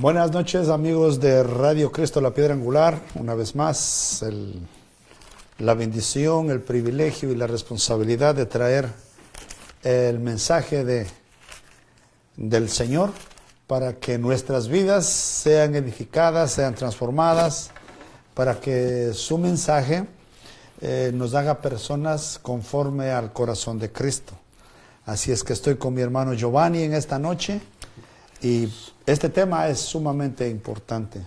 Buenas noches, amigos de Radio Cristo la Piedra Angular. Una vez más, la bendición, el privilegio y la responsabilidad de traer el mensaje del Señor para que nuestras vidas sean edificadas, sean transformadas, para que su mensaje nos haga personas conforme al corazón de Cristo. Así es que estoy con mi hermano Giovanni en esta noche y este tema es sumamente importante.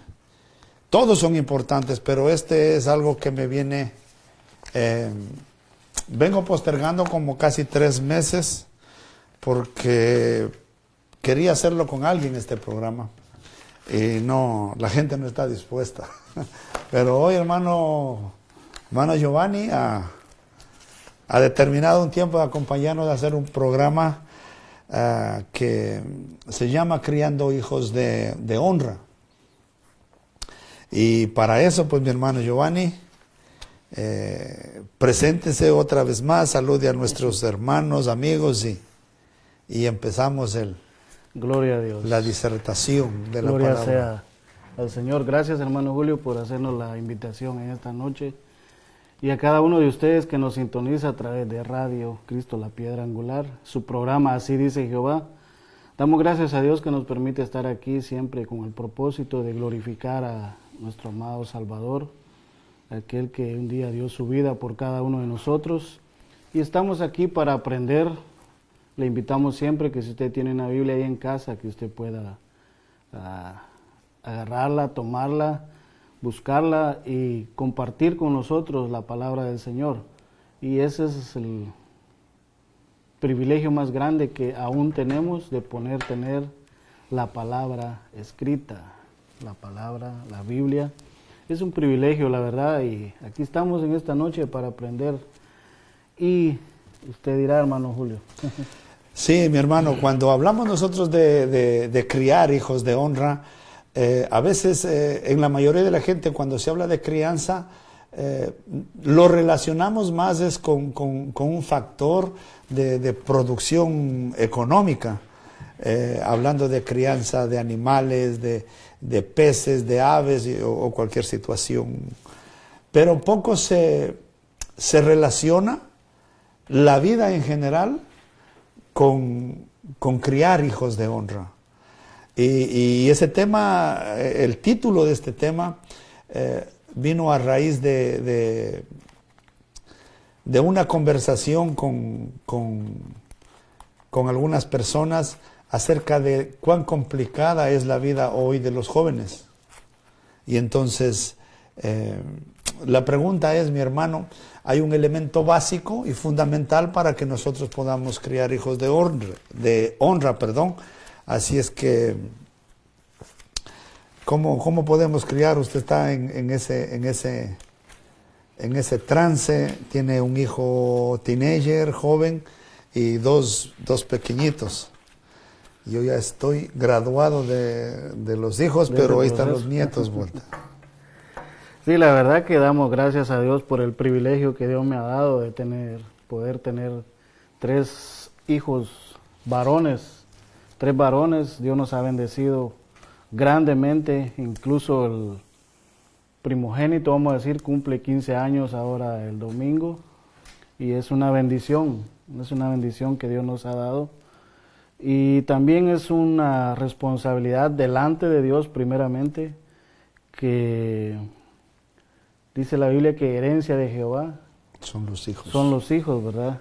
Todos son importantes, pero este es algo que me viene, vengo postergando como casi 3 meses porque quería hacerlo con alguien este programa y no, la gente no está dispuesta. Pero hoy hermano Giovanni ha determinado un tiempo de acompañarnos a hacer un programa que se llama Criando Hijos de Honra. Y para eso, pues mi hermano Giovanni, preséntese otra vez más, salude a nuestros hermanos, amigos y empezamos Gloria a Dios. La disertación de Gloria la palabra. Sea al Señor. Gracias, hermano Julio, por hacernos la invitación en esta noche. Y a cada uno de ustedes que nos sintoniza a través de Radio Cristo la Piedra Angular, su programa Así Dice Jehová. Damos gracias a Dios que nos permite estar aquí siempre con el propósito de glorificar a nuestro amado Salvador, aquel que un día dio su vida por cada uno de nosotros. Y estamos aquí para aprender. Le invitamos siempre que si usted tiene una Biblia ahí en casa, que usted pueda agarrarla, tomarla, buscarla y compartir con nosotros la palabra del Señor. Y ese es el privilegio más grande que aún tenemos de tener la palabra escrita, la palabra, la Biblia. Es un privilegio, la verdad, y aquí estamos en esta noche para aprender. Y usted dirá, hermano Julio. Sí, mi hermano, cuando hablamos nosotros de criar hijos de honra, a veces en la mayoría de la gente cuando se habla de crianza lo relacionamos más es con un factor de producción económica, hablando de crianza de animales, de peces, de aves o cualquier situación, pero poco se relaciona la vida en general con criar hijos de honra. Y ese tema, el título de este tema, vino a raíz de una conversación con algunas personas acerca de cuán complicada es la vida hoy de los jóvenes. Y entonces, la pregunta es, mi hermano, hay un elemento básico y fundamental para que nosotros podamos criar hijos de honra. Así es que, ¿cómo podemos criar? Usted está en ese trance, tiene un hijo teenager, joven, y dos pequeñitos. Yo ya estoy graduado de los hijos, pero ahí están los nietos vuelta. Sí, la verdad que damos gracias a Dios por el privilegio que Dios me ha dado de poder tener 3 hijos varones, 3 varones. Dios nos ha bendecido grandemente, incluso el primogénito, vamos a decir, cumple 15 años ahora el domingo, y es una bendición que Dios nos ha dado. Y también es una responsabilidad delante de Dios primeramente, que dice la Biblia que herencia de Jehová son los hijos. Son los hijos, ¿verdad?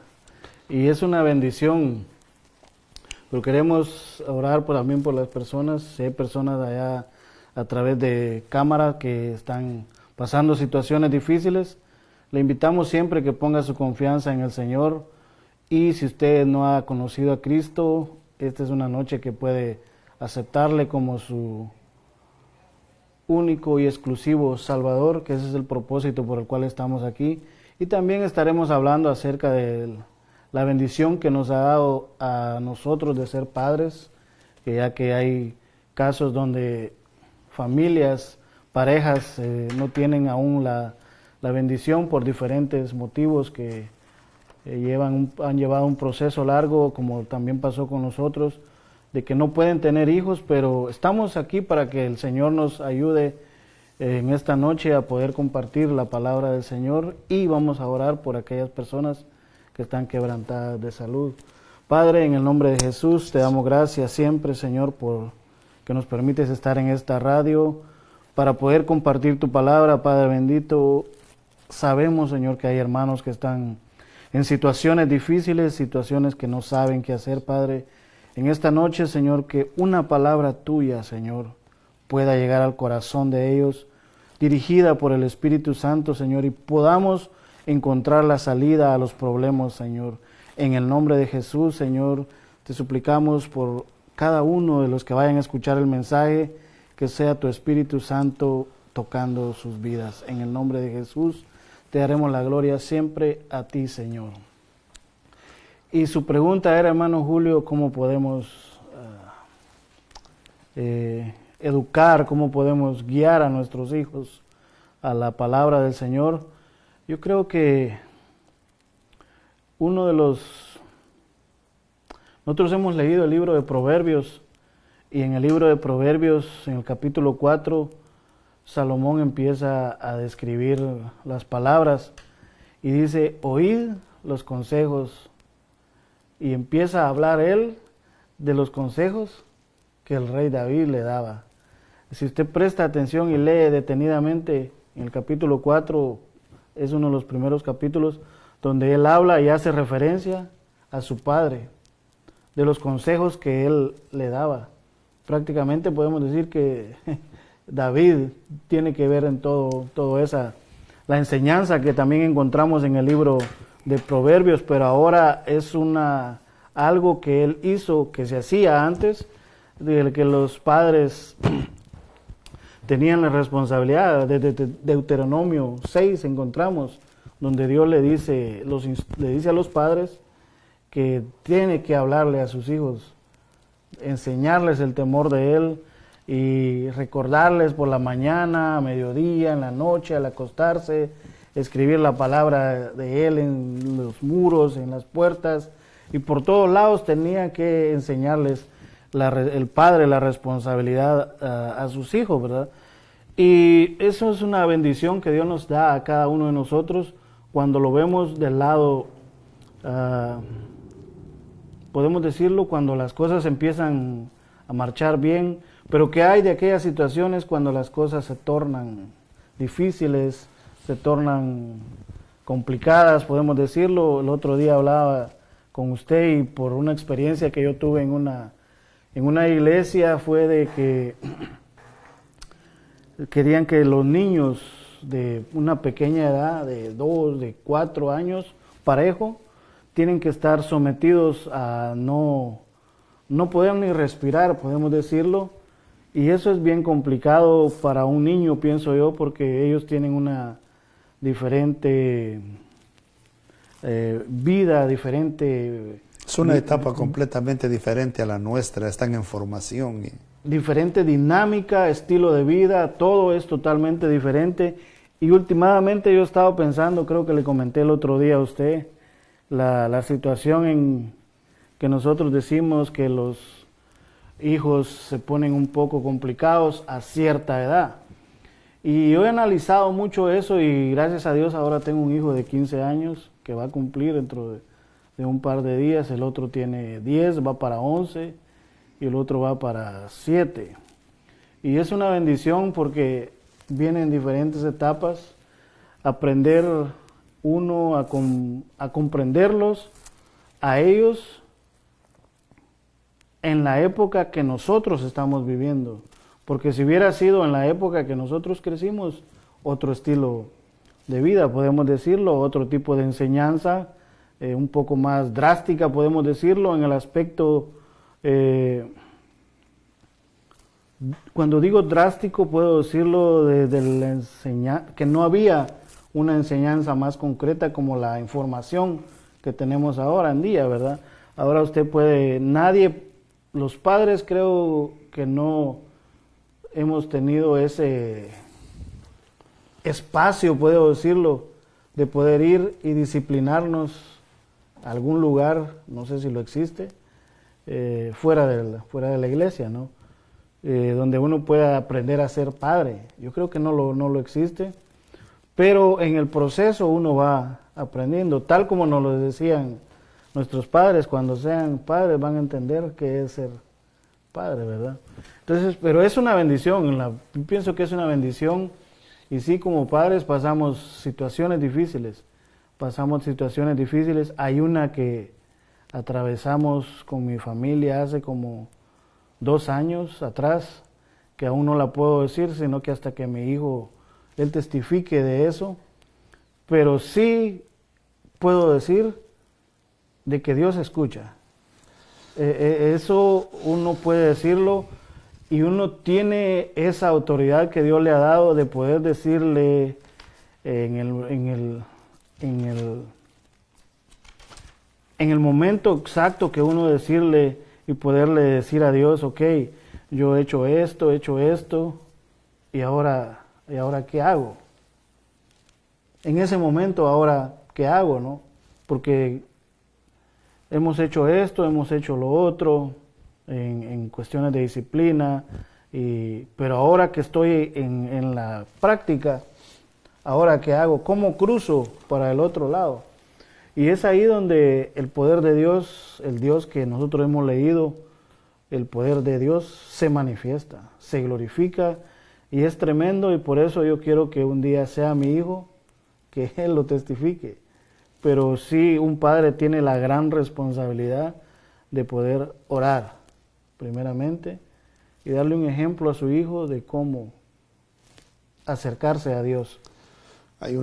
Y es una bendición. Pero queremos orar también por las personas. Si hay personas allá a través de cámara que están pasando situaciones difíciles, le invitamos siempre que ponga su confianza en el Señor. Y si usted no ha conocido a Cristo, esta es una noche que puede aceptarle como su único y exclusivo Salvador, que ese es el propósito por el cual estamos aquí. Y también estaremos hablando acerca de la bendición que nos ha dado a nosotros de ser padres, que ya que hay casos donde familias, parejas no tienen aún la bendición por diferentes motivos que han llevado un proceso largo, como también pasó con nosotros. de que no pueden tener hijos, pero estamos aquí para que el Señor nos ayude en esta noche a poder compartir la palabra del Señor, y vamos a orar por aquellas personas que están quebrantadas de salud. Padre, en el nombre de Jesús, te damos gracias siempre, Señor, por que nos permites estar en esta radio para poder compartir tu palabra, Padre bendito. Sabemos, Señor, que hay hermanos que están en situaciones difíciles, situaciones que no saben qué hacer, Padre. En esta noche, Señor, que una palabra tuya, Señor, pueda llegar al corazón de ellos, dirigida por el Espíritu Santo, Señor, y podamos encontrar la salida a los problemas, Señor. En el nombre de Jesús, Señor, te suplicamos por cada uno de los que vayan a escuchar el mensaje, que sea tu Espíritu Santo tocando sus vidas. En el nombre de Jesús, te daremos la gloria siempre a ti, Señor. Y su pregunta era, hermano Julio, ¿cómo podemos educar, cómo podemos guiar a nuestros hijos a la palabra del Señor? Yo creo que nosotros hemos leído el libro de Proverbios, y en el libro de Proverbios, en el capítulo 4, Salomón empieza a describir las palabras y dice, oíd los consejos, y empieza a hablar él de los consejos que el rey David le daba. Si usted presta atención y lee detenidamente, en el capítulo 4 es uno de los primeros capítulos donde él habla y hace referencia a su padre, de los consejos que él le daba. Prácticamente podemos decir que David tiene que ver en todo esa, la enseñanza que también encontramos en el libro de Proverbios, pero ahora es algo que él hizo, que se hacía antes, de que los padres tenían la responsabilidad. Desde Deuteronomio 6 encontramos donde Dios le dice a los padres que tiene que hablarle a sus hijos, enseñarles el temor de Él y recordarles por la mañana, a mediodía, en la noche, al acostarse, escribir la palabra de Él en los muros, en las puertas, y por todos lados tenía que enseñarles el padre la responsabilidad a sus hijos, ¿verdad? Y eso es una bendición que Dios nos da a cada uno de nosotros cuando lo vemos del lado, podemos decirlo, cuando las cosas empiezan a marchar bien, pero ¿qué hay de aquellas situaciones cuando las cosas se tornan difíciles, se tornan complicadas, podemos decirlo? El otro día hablaba con usted y por una experiencia que yo tuve en una iglesia fue de que querían que los niños de una pequeña edad, de 2, de 4 años, parejo, tienen que estar sometidos a no poder ni respirar, podemos decirlo, y eso es bien complicado para un niño, pienso yo, porque ellos tienen una diferente vida, diferente... Es una etapa completamente diferente a la nuestra, están en formación. Diferente dinámica, estilo de vida, todo es totalmente diferente. Y últimamente yo he estado pensando, creo que le comenté el otro día a usted, la situación en que nosotros decimos que los hijos se ponen un poco complicados a cierta edad. Y yo he analizado mucho eso y gracias a Dios ahora tengo un hijo de 15 años que va a cumplir dentro de un par de días, el otro tiene 10, va para 11 y el otro va para 7. Y es una bendición porque vienen diferentes etapas, aprender uno a comprenderlos, a ellos en la época que nosotros estamos viviendo. Porque si hubiera sido en la época que nosotros crecimos, otro estilo de vida, podemos decirlo, otro tipo de enseñanza, un poco más drástica, podemos decirlo, en el aspecto, cuando digo drástico, puedo decirlo que no había una enseñanza más concreta como la información que tenemos ahora en día, ¿verdad? Ahora usted los padres creo que no hemos tenido ese espacio, puedo decirlo, de poder ir y disciplinarnos a algún lugar, no sé si lo existe, fuera de la iglesia, ¿no? Donde uno pueda aprender a ser padre. Yo creo que no lo existe, pero en el proceso uno va aprendiendo, tal como nos lo decían nuestros padres. Cuando sean padres van a entender qué es ser padre, ¿verdad? Entonces, pero es una bendición, yo pienso que es una bendición, y sí, como padres pasamos situaciones difíciles, hay una que atravesamos con mi familia hace como 2 años atrás, que aún no la puedo decir, sino que hasta que mi hijo, él testifique de eso, pero sí puedo decir de que Dios escucha. Eso uno puede decirlo, y uno tiene esa autoridad que Dios le ha dado de poder decirle en el momento exacto que uno decirle y poderle decir a Dios, ok, yo he hecho esto, y ahora ¿qué hago? En ese momento, ahora, ¿qué hago, no? Porque hemos hecho esto, hemos hecho lo otro, en cuestiones de disciplina, pero ahora que estoy en la práctica, ¿ahora qué hago? ¿Cómo cruzo para el otro lado? Y es ahí donde el poder de Dios, el Dios que nosotros hemos leído, el poder de Dios se manifiesta, se glorifica, y es tremendo, y por eso yo quiero que un día sea mi hijo, que él lo testifique. Pero sí, un padre tiene la gran responsabilidad de poder orar, primeramente, y darle un ejemplo a su hijo de cómo acercarse a Dios. Hay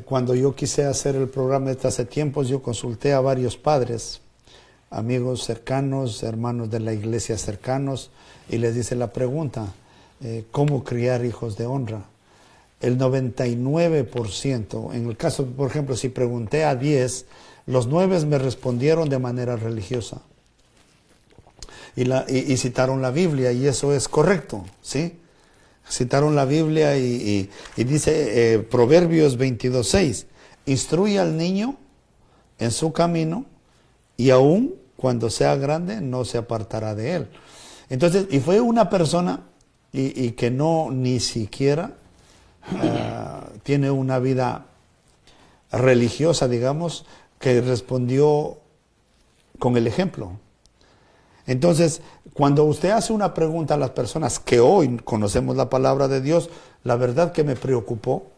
cuando yo quise hacer el programa desde hace tiempos, yo consulté a varios padres, amigos cercanos, hermanos de la iglesia cercanos, y les hice la pregunta, ¿cómo criar hijos de honra? El 99%, en el caso, por ejemplo, si pregunté a 10, los 9 me respondieron de manera religiosa. Y citaron la Biblia, y eso es correcto, ¿sí? Citaron la Biblia y dice Proverbios 22:6, instruye al niño en su camino, y aún cuando sea grande no se apartará de él. Entonces, y fue una persona y que no ni siquiera tiene una vida religiosa, digamos, que respondió con el ejemplo. Entonces, cuando usted hace una pregunta a las personas que hoy conocemos la palabra de Dios, la verdad que me preocupó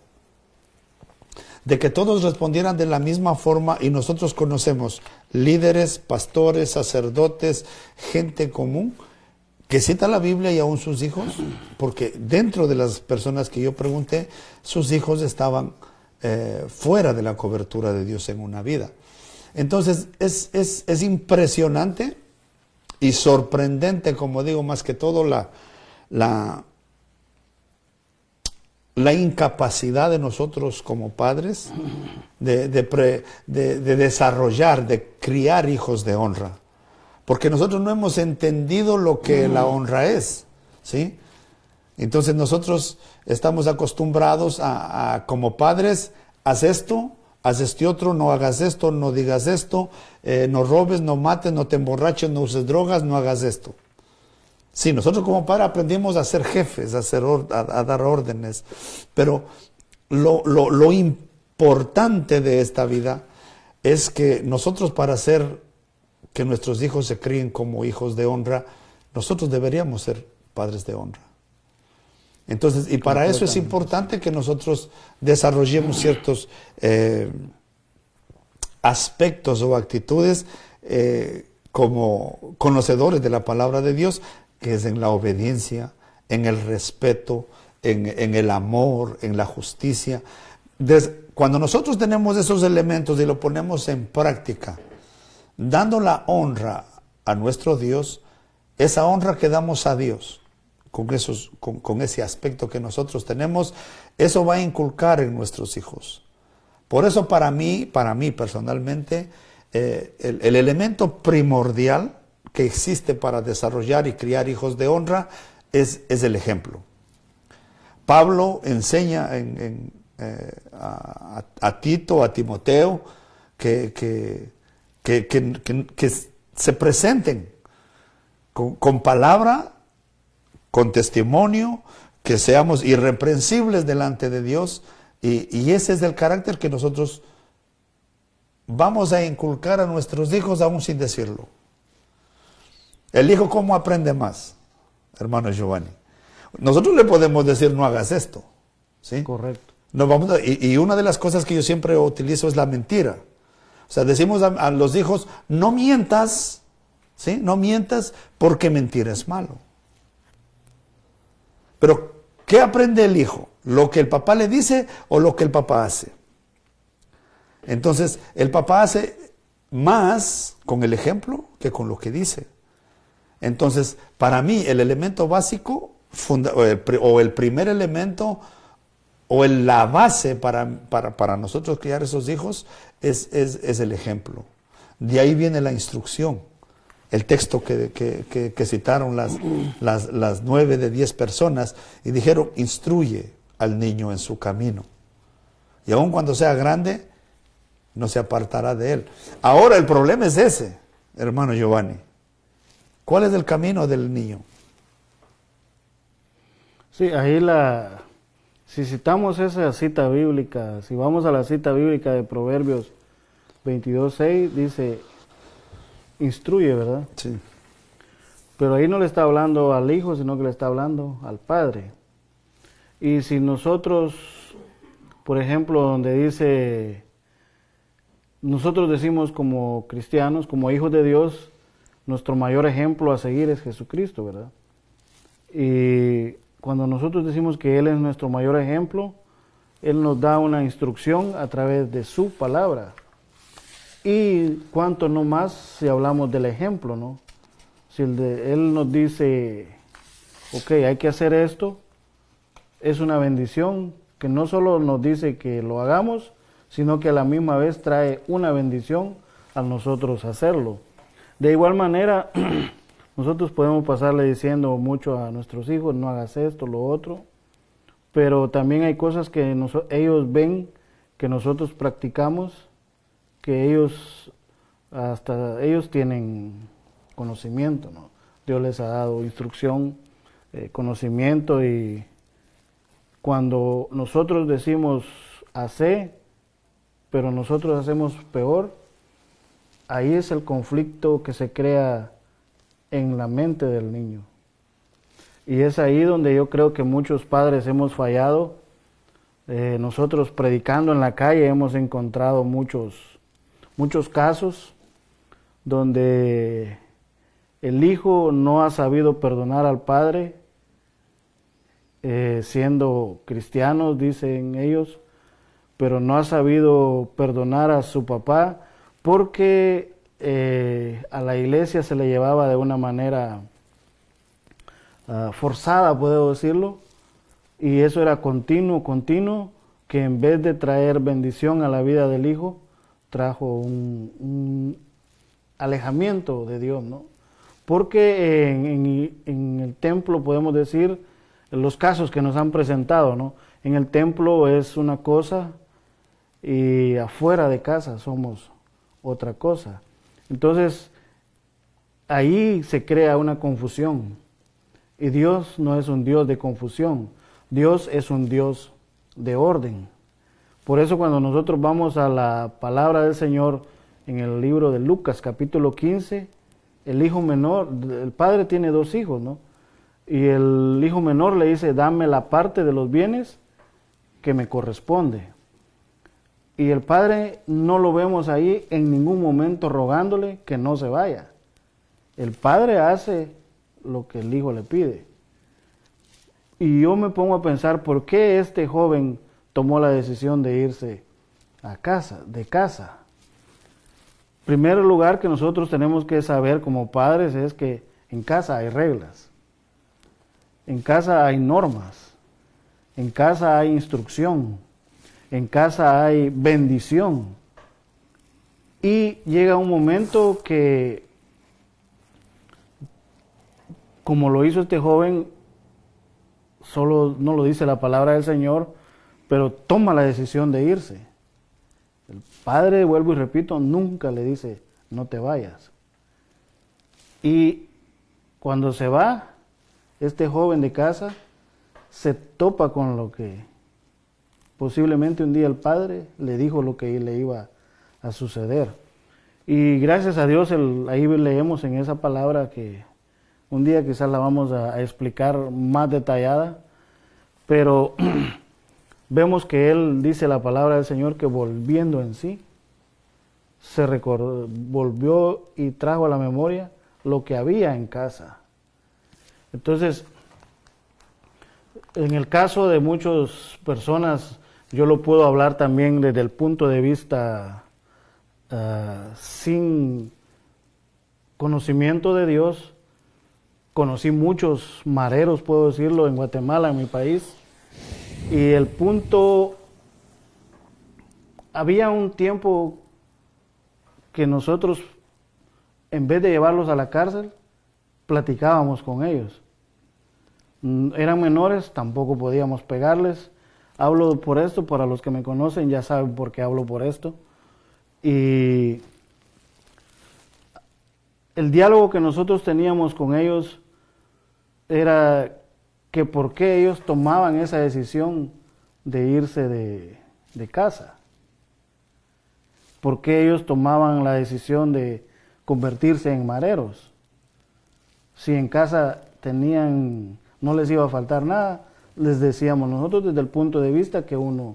de que todos respondieran de la misma forma, y nosotros conocemos líderes, pastores, sacerdotes, gente común que cita la Biblia, y aún sus hijos, porque dentro de las personas que yo pregunté, sus hijos estaban fuera de la cobertura de Dios en una vida. Entonces es impresionante y sorprendente, como digo, más que todo la incapacidad de nosotros como padres de desarrollar, de criar hijos de honra. Porque nosotros no hemos entendido lo que la honra es, ¿sí? Entonces nosotros estamos acostumbrados a como padres, haz esto, haz este otro, no hagas esto, no digas esto, no robes, no mates, no te emborraches, no uses drogas, no hagas esto. Sí, nosotros como padres aprendimos a ser jefes, a dar órdenes, pero lo importante de esta vida es que nosotros, para hacer que nuestros hijos se críen como hijos de honra, nosotros deberíamos ser padres de honra. Entonces, y para eso es importante que nosotros desarrollemos ciertos aspectos o actitudes como conocedores de la palabra de Dios, que es en la obediencia, en el respeto, en el amor, en la justicia. Cuando nosotros tenemos esos elementos y lo ponemos en práctica, dando la honra a nuestro Dios, esa honra que damos a Dios, con ese aspecto que nosotros tenemos, eso va a inculcar en nuestros hijos. Por eso para mí personalmente, el elemento primordial que existe para desarrollar y criar hijos de honra es el ejemplo. Pablo enseña a Tito, a Timoteo, que se presenten con palabra, con testimonio, que seamos irreprensibles delante de Dios, y ese es el carácter que nosotros vamos a inculcar a nuestros hijos aún sin decirlo. El hijo, ¿cómo aprende más, hermano Giovanni? Nosotros le podemos decir, no hagas esto, ¿sí? Correcto. Y una de las cosas que yo siempre utilizo es la mentira. O sea, decimos a los hijos, no mientas, ¿sí? No mientas, porque mentir es malo. Pero, ¿qué aprende el hijo? ¿Lo que el papá le dice o lo que el papá hace? Entonces, el papá hace más con el ejemplo que con lo que dice. Entonces, para mí, el elemento básico, o el primer elemento, o la base para nosotros criar esos hijos, es el ejemplo. De ahí viene la instrucción. El texto que citaron las 9 de 10 personas, y dijeron, instruye al niño en su camino. Y aun cuando sea grande, no se apartará de él. Ahora el problema es ese, hermano Giovanni. ¿Cuál es el camino del niño? Sí, ahí si citamos esa cita bíblica, si vamos a la cita bíblica de Proverbios 22:6, dice, instruye, ¿verdad? Sí. Pero ahí no le está hablando al hijo, sino que le está hablando al padre. Y si nosotros, por ejemplo, donde dice, nosotros decimos como cristianos, como hijos de Dios, nuestro mayor ejemplo a seguir es Jesucristo, ¿verdad? Y cuando nosotros decimos que Él es nuestro mayor ejemplo, Él nos da una instrucción a través de su palabra. Y cuánto no más si hablamos del ejemplo, ¿no? Si Él nos dice, ok, hay que hacer esto, es una bendición que no solo nos dice que lo hagamos, sino que a la misma vez trae una bendición a nosotros hacerlo. De igual manera, nosotros podemos pasarle diciendo mucho a nuestros hijos, no hagas esto, lo otro, pero también hay cosas que ellos ven que nosotros practicamos, que ellos tienen conocimiento, ¿no? Dios les ha dado instrucción, conocimiento, y cuando nosotros decimos hacer, pero nosotros hacemos peor, ahí es el conflicto que se crea en la mente del niño. Y es ahí donde yo creo que muchos padres hemos fallado. Nosotros predicando en la calle hemos encontrado muchos casos donde el hijo no ha sabido perdonar al padre, siendo cristianos, dicen ellos, pero no ha sabido perdonar a su papá porque a la iglesia se le llevaba de una manera forzada, puedo decirlo, y eso era continuo, que en vez de traer bendición a la vida del hijo, trajo un alejamiento de Dios, ¿no? Porque en el templo, podemos decir, los casos que nos han presentado, ¿no? En el templo es una cosa y afuera de casa somos otra cosa. Entonces, ahí se crea una confusión. Y Dios no es un Dios de confusión. Dios es un Dios de orden. Por eso cuando nosotros vamos a la palabra del Señor en el libro de Lucas, capítulo 15, el hijo menor, el padre tiene 2 hijos, ¿no? Y el hijo menor le dice, dame la parte de los bienes que me corresponde. Y el padre no lo vemos ahí en ningún momento rogándole que no se vaya. El padre hace lo que el hijo le pide. Y yo me pongo a pensar, ¿por qué este joven tomó la decisión de irse de casa? Primer lugar que nosotros tenemos que saber como padres es que en casa hay reglas, en casa hay normas, en casa hay instrucción, en casa hay bendición. Y llega un momento que, como lo hizo este joven, solo no lo dice la palabra del Señor, pero toma la decisión de irse. El padre, vuelvo y repito, nunca le dice, no te vayas. Y cuando se va, este joven de casa se topa con lo que posiblemente un día el padre le dijo lo que le iba a suceder. Y gracias a Dios, ahí leemos en esa palabra que un día quizás la vamos a explicar más detallada, pero vemos que él dice la palabra del Señor que volviendo en sí, se recordó, volvió y trajo a la memoria lo que había en casa. Entonces, en el caso de muchas personas, yo lo puedo hablar también desde el punto de vista sin conocimiento de Dios. Conocí muchos mareros, puedo decirlo, en Guatemala, en mi país, y el punto, había un tiempo que nosotros, en vez de llevarlos a la cárcel, platicábamos con ellos. Eran menores, tampoco podíamos pegarles. Hablo por esto, para los que me conocen ya saben por qué hablo por esto. Y el diálogo que nosotros teníamos con ellos era que por qué ellos tomaban esa decisión de irse de casa. ¿Por qué ellos tomaban la decisión de convertirse en mareros? Si en casa tenían, no les iba a faltar nada, les decíamos nosotros desde el punto de vista que uno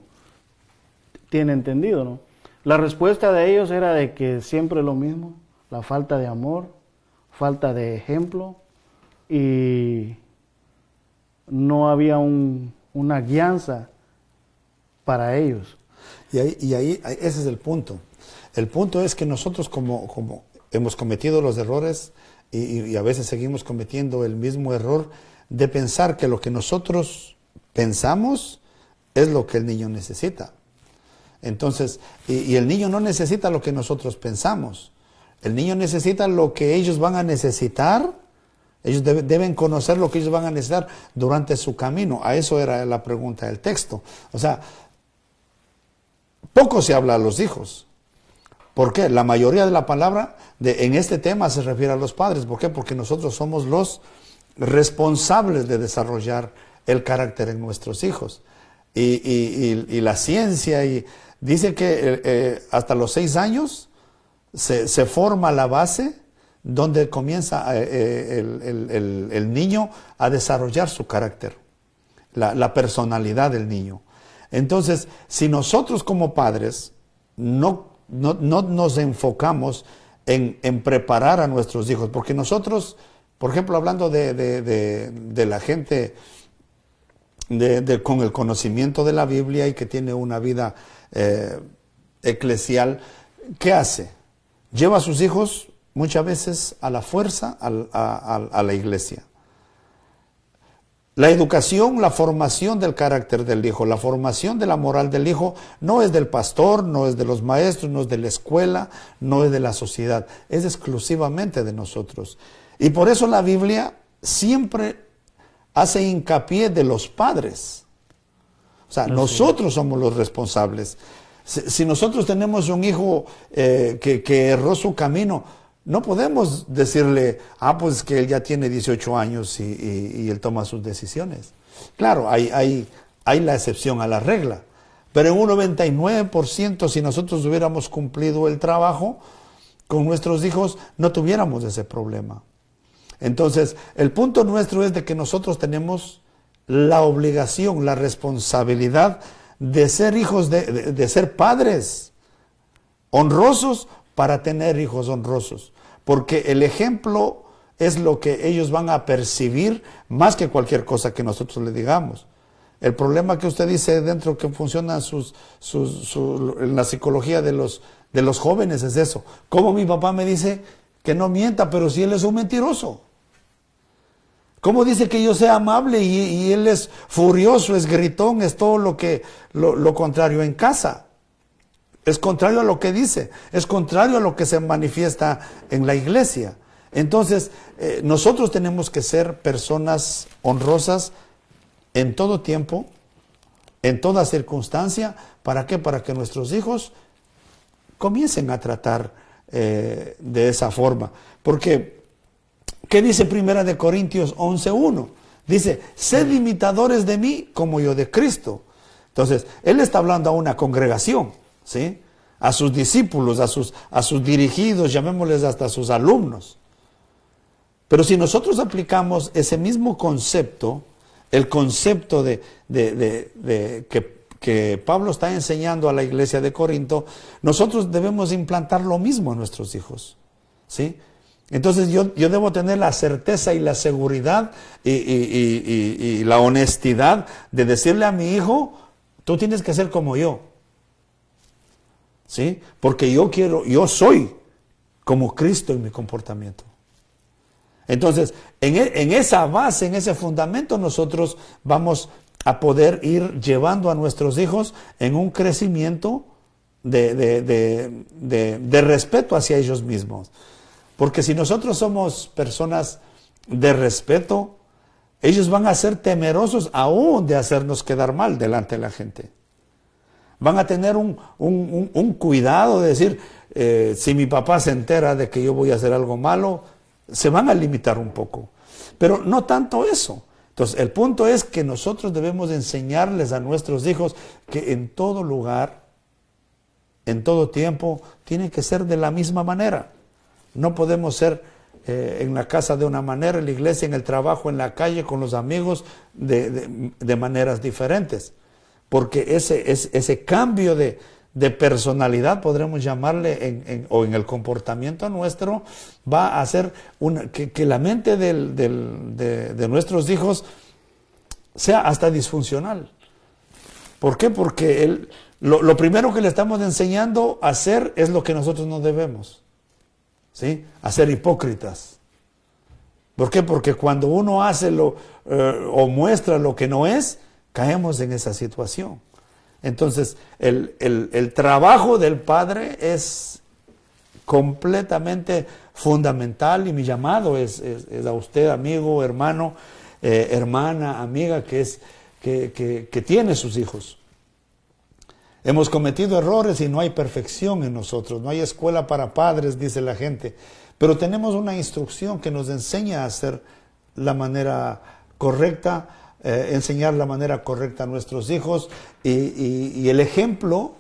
tiene entendido, ¿no? La respuesta de ellos era de que siempre lo mismo, la falta de amor, falta de ejemplo, y no había una guianza para ellos. Y ahí ese es el punto. El punto es que nosotros como hemos cometido los errores y a veces seguimos cometiendo el mismo error de pensar que lo que nosotros pensamos es lo que el niño necesita. Entonces, y el niño no necesita lo que nosotros pensamos. El niño necesita lo que ellos van a necesitar. Ellos deben conocer lo que ellos van a necesitar durante su camino. A eso era la pregunta del texto. O sea, poco se habla a los hijos. ¿Por qué? La mayoría de la palabra en este tema se refiere a los padres. ¿Por qué? Porque nosotros somos los responsables de desarrollar el carácter en nuestros hijos. Y la ciencia dice que hasta los 6 años se forma la base donde comienza el niño a desarrollar su carácter, la personalidad del niño. Entonces, si nosotros como padres no nos enfocamos en preparar a nuestros hijos, porque nosotros, por ejemplo, hablando de la gente con el conocimiento de la Biblia y que tiene una vida eclesial, ¿qué hace? Lleva a sus hijos muchas veces a la fuerza a la iglesia. La educación, la formación del carácter del hijo, la formación de la moral del hijo no es del pastor, no es de los maestros, no es de la escuela, no es de la sociedad, es exclusivamente de nosotros. Y por eso la Biblia siempre hace hincapié de los padres. O sea, nosotros somos los responsables. Si nosotros tenemos un hijo que erró su camino, no podemos decirle, pues que él ya tiene 18 años y él toma sus decisiones. Claro, hay la excepción a la regla, pero en un 99%, si nosotros hubiéramos cumplido el trabajo con nuestros hijos, no tuviéramos ese problema. Entonces, el punto nuestro es de que nosotros tenemos la obligación, la responsabilidad de ser hijos, de ser padres honrosos para tener hijos honrosos. Porque el ejemplo es lo que ellos van a percibir más que cualquier cosa que nosotros le digamos. El problema que usted dice dentro que funciona en la psicología de los jóvenes es eso. Como mi papá me dice que no mienta, pero si él es un mentiroso. ¿Cómo dice que yo sea amable y él es furioso, es gritón, es todo lo contrario en casa? Es contrario a lo que dice, es contrario a lo que se manifiesta en la iglesia. Entonces, nosotros tenemos que ser personas honrosas en todo tiempo, en toda circunstancia. ¿Para qué? Para que nuestros hijos comiencen a tratar de esa forma. Porque ¿Qué dice Primera de Corintios 11:1? Dice, sed imitadores de mí como yo de Cristo. Entonces, él está hablando a una congregación, ¿sí? A sus discípulos, a sus dirigidos, llamémosles hasta a sus alumnos. Pero si nosotros aplicamos ese mismo concepto, el concepto que Pablo está enseñando a la iglesia de Corinto, nosotros debemos implantar lo mismo a nuestros hijos, ¿sí? Entonces yo debo tener la certeza y la seguridad y la honestidad de decirle a mi hijo, tú tienes que ser como yo, ¿sí? Porque yo soy como Cristo en mi comportamiento. Entonces, en esa base, en ese fundamento, nosotros vamos a poder ir llevando a nuestros hijos en un crecimiento de respeto hacia ellos mismos. Porque si nosotros somos personas de respeto, ellos van a ser temerosos aún de hacernos quedar mal delante de la gente. Van a tener un cuidado de decir, si mi papá se entera de que yo voy a hacer algo malo, se van a limitar un poco. Pero no tanto eso. Entonces, el punto es que nosotros debemos enseñarles a nuestros hijos que en todo lugar, en todo tiempo, tiene que ser de la misma manera. No podemos ser en la casa de una manera, en la iglesia, en el trabajo, en la calle, con los amigos, de maneras diferentes. Porque ese cambio de personalidad, podremos llamarle, o en el comportamiento nuestro, va a hacer que la mente de nuestros hijos sea hasta disfuncional. ¿Por qué? Porque lo primero que le estamos enseñando a hacer es lo que nosotros no debemos. ¿Sí? A ser hipócritas. ¿Por qué? Porque cuando uno hace o muestra lo que no es, caemos en esa situación. Entonces, el trabajo del padre es completamente fundamental, y mi llamado es a usted, amigo, hermano, hermana, amiga, que tiene sus hijos. Hemos cometido errores y no hay perfección en nosotros, no hay escuela para padres, dice la gente, pero tenemos una instrucción que nos enseña a hacer la manera correcta, enseñar la manera correcta a nuestros hijos, y el ejemplo,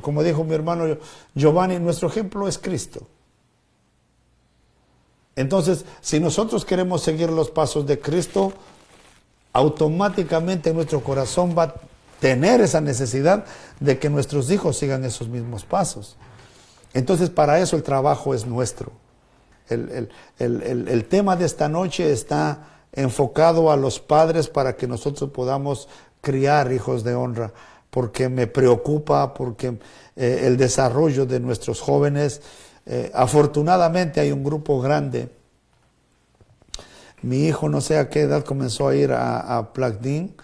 como dijo mi hermano Giovanni, nuestro ejemplo es Cristo. Entonces, si nosotros queremos seguir los pasos de Cristo, automáticamente nuestro corazón va a tener esa necesidad de que nuestros hijos sigan esos mismos pasos. Entonces, para eso el trabajo es nuestro. El tema de esta noche está enfocado a los padres para que nosotros podamos criar hijos de honra, porque me preocupa, porque el desarrollo de nuestros jóvenes, afortunadamente hay un grupo grande. Mi hijo no sé a qué edad comenzó a ir a Plagdín,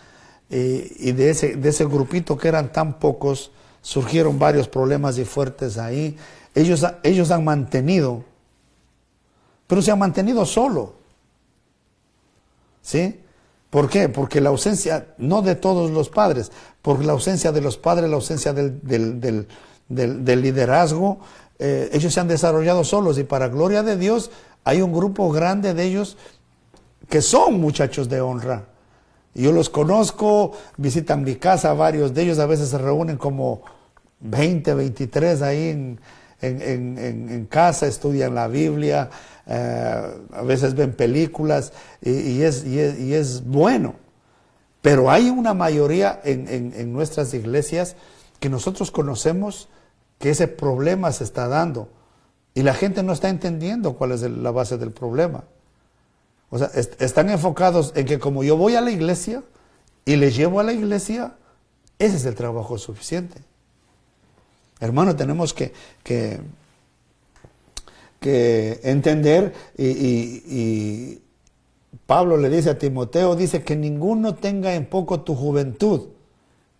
y de ese grupito que eran tan pocos, surgieron varios problemas y fuertes ahí. Ellos han mantenido, pero se han mantenido solo. ¿Sí? ¿Por qué? Porque la ausencia, no de todos los padres, por la ausencia de los padres, la ausencia del liderazgo, ellos se han desarrollado solos, y para gloria de Dios hay un grupo grande de ellos que son muchachos de honra. Yo los conozco, visitan mi casa, varios de ellos a veces se reúnen como 20, 23 ahí en casa, estudian la Biblia, a veces ven películas, y es bueno. Pero hay una mayoría en nuestras iglesias que nosotros conocemos que ese problema se está dando, y la gente no está entendiendo cuál es la base del problema. O sea, están enfocados en que como yo voy a la iglesia y les llevo a la iglesia, ese es el trabajo suficiente. Hermano, tenemos que entender, y Pablo le dice a Timoteo, dice que ninguno tenga en poco tu juventud.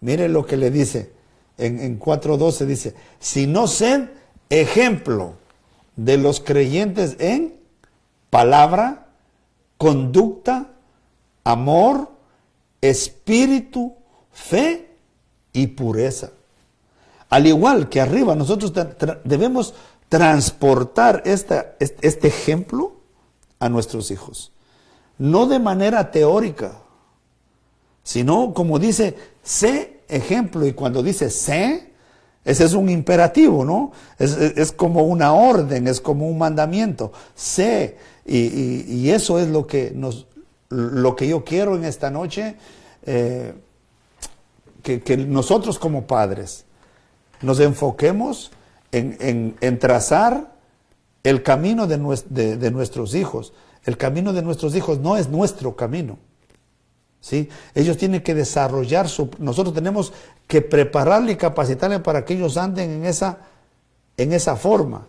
Mire lo que le dice en 4:12, dice, sino sed ejemplo de los creyentes en palabra, conducta, amor, espíritu, fe y pureza. Al igual que arriba, nosotros debemos transportar este ejemplo a nuestros hijos. No de manera teórica, sino como dice, sé ejemplo. Y cuando dice sé, ese es un imperativo, ¿no? Es como una orden, es como un mandamiento. Sé, y eso es lo que yo quiero en esta noche, que nosotros como padres nos enfoquemos en trazar el camino de nuestros hijos. El camino de nuestros hijos no es nuestro camino, ¿sí? Ellos tienen que desarrollar nosotros tenemos que prepararle y capacitarle para que ellos anden en esa forma.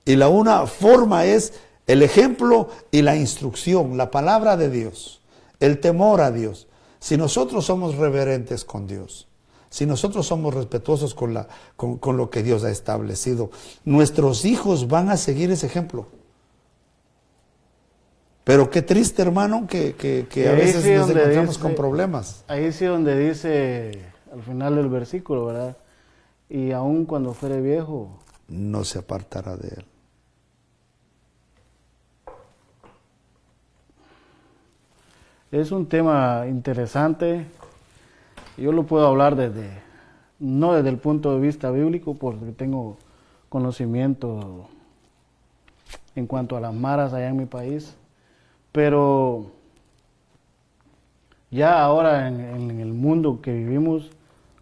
Y una forma es el ejemplo y la instrucción, la palabra de Dios, el temor a Dios. Si nosotros somos reverentes con Dios, si nosotros somos respetuosos con lo que Dios ha establecido, nuestros hijos van a seguir ese ejemplo. Pero qué triste, hermano, que a veces sí nos encontramos con problemas. Ahí sí donde dice al final del versículo, ¿verdad? Y aun cuando fuere viejo, no se apartará de él. Es un tema interesante. Yo lo puedo hablar no desde el punto de vista bíblico, porque tengo conocimiento en cuanto a las maras allá en mi país, pero ya ahora en el mundo que vivimos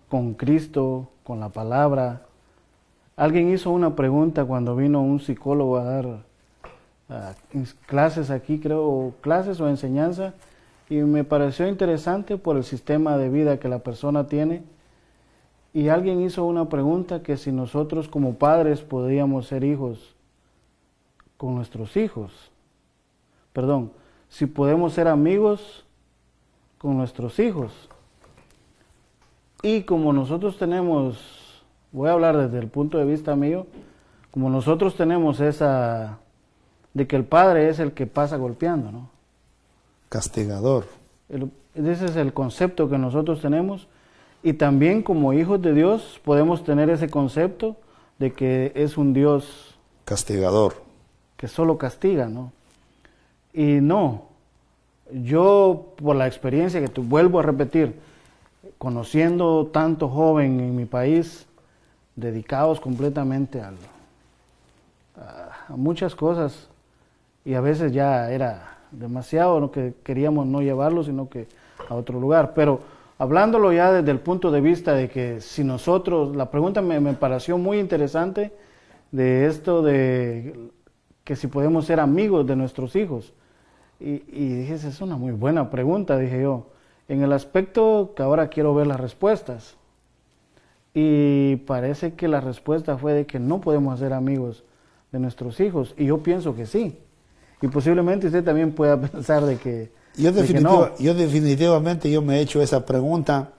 con Cristo, con la palabra, alguien hizo una pregunta cuando vino un psicólogo a dar clases aquí, creo, clases o enseñanza, y me pareció interesante por el sistema de vida que la persona tiene. Y alguien hizo una pregunta que si nosotros como padres podíamos ser hijos con nuestros hijos. Perdón, si podemos ser amigos con nuestros hijos. Y como nosotros tenemos, voy a hablar desde el punto de vista mío, como nosotros tenemos esa de que el padre es el que pasa golpeando, ¿no? Castigador. Ese es el concepto que nosotros tenemos. Y también como hijos de Dios podemos tener ese concepto de que es un Dios castigador, que solo castiga, ¿no? Y no, yo por la experiencia que vuelvo a repetir, conociendo tanto joven en mi país, dedicados completamente a muchas cosas, y a veces ya era demasiado, ¿no? Que queríamos no llevarlo, sino que a otro lugar. Pero hablándolo ya desde el punto de vista de que si nosotros, la pregunta me pareció muy interesante de esto de que si podemos ser amigos de nuestros hijos. Y dije, esa es una muy buena pregunta, dije yo, en el aspecto que ahora quiero ver las respuestas. Y parece que la respuesta fue de que no podemos ser amigos de nuestros hijos, y yo pienso que sí. Y posiblemente usted también pueda pensar de que yo definitivamente yo me he hecho esa pregunta,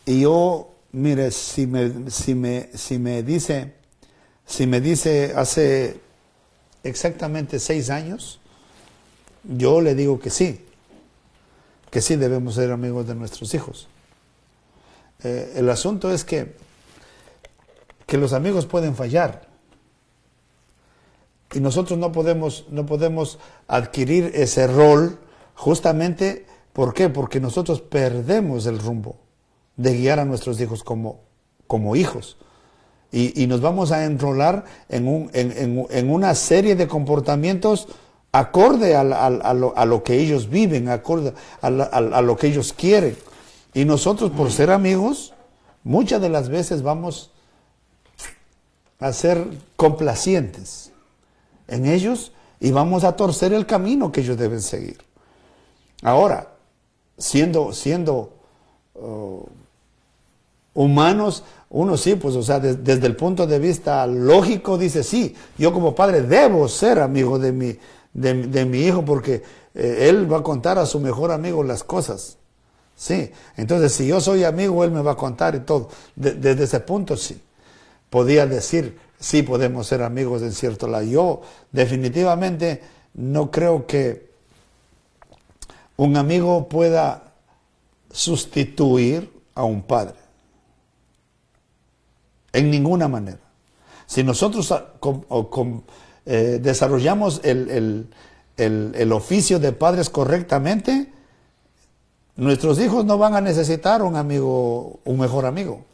y yo, mire, si me dice hace exactamente 6 años, yo le digo que sí debemos ser amigos de nuestros hijos. El asunto es que los amigos pueden fallar. Y nosotros no podemos adquirir ese rol justamente, ¿por qué? Porque nosotros perdemos el rumbo de guiar a nuestros hijos como hijos. Y nos vamos a enrolar en una serie de comportamientos acorde a lo que ellos viven, acorde a lo que ellos quieren. Y nosotros, por ser amigos, muchas de las veces vamos a ser complacientes en ellos y vamos a torcer el camino que ellos deben seguir. Ahora, siendo humanos, uno sí, pues, o sea, desde el punto de vista lógico dice, sí, yo como padre debo ser amigo de mi hijo, porque él va a contar a su mejor amigo las cosas. Sí, entonces si yo soy amigo, él me va a contar y todo. Desde ese punto sí, podía decir, sí podemos ser amigos en cierto lado. Yo definitivamente no creo que un amigo pueda sustituir a un padre. En ninguna manera. Si nosotros desarrollamos el oficio de padres correctamente, nuestros hijos no van a necesitar un mejor amigo,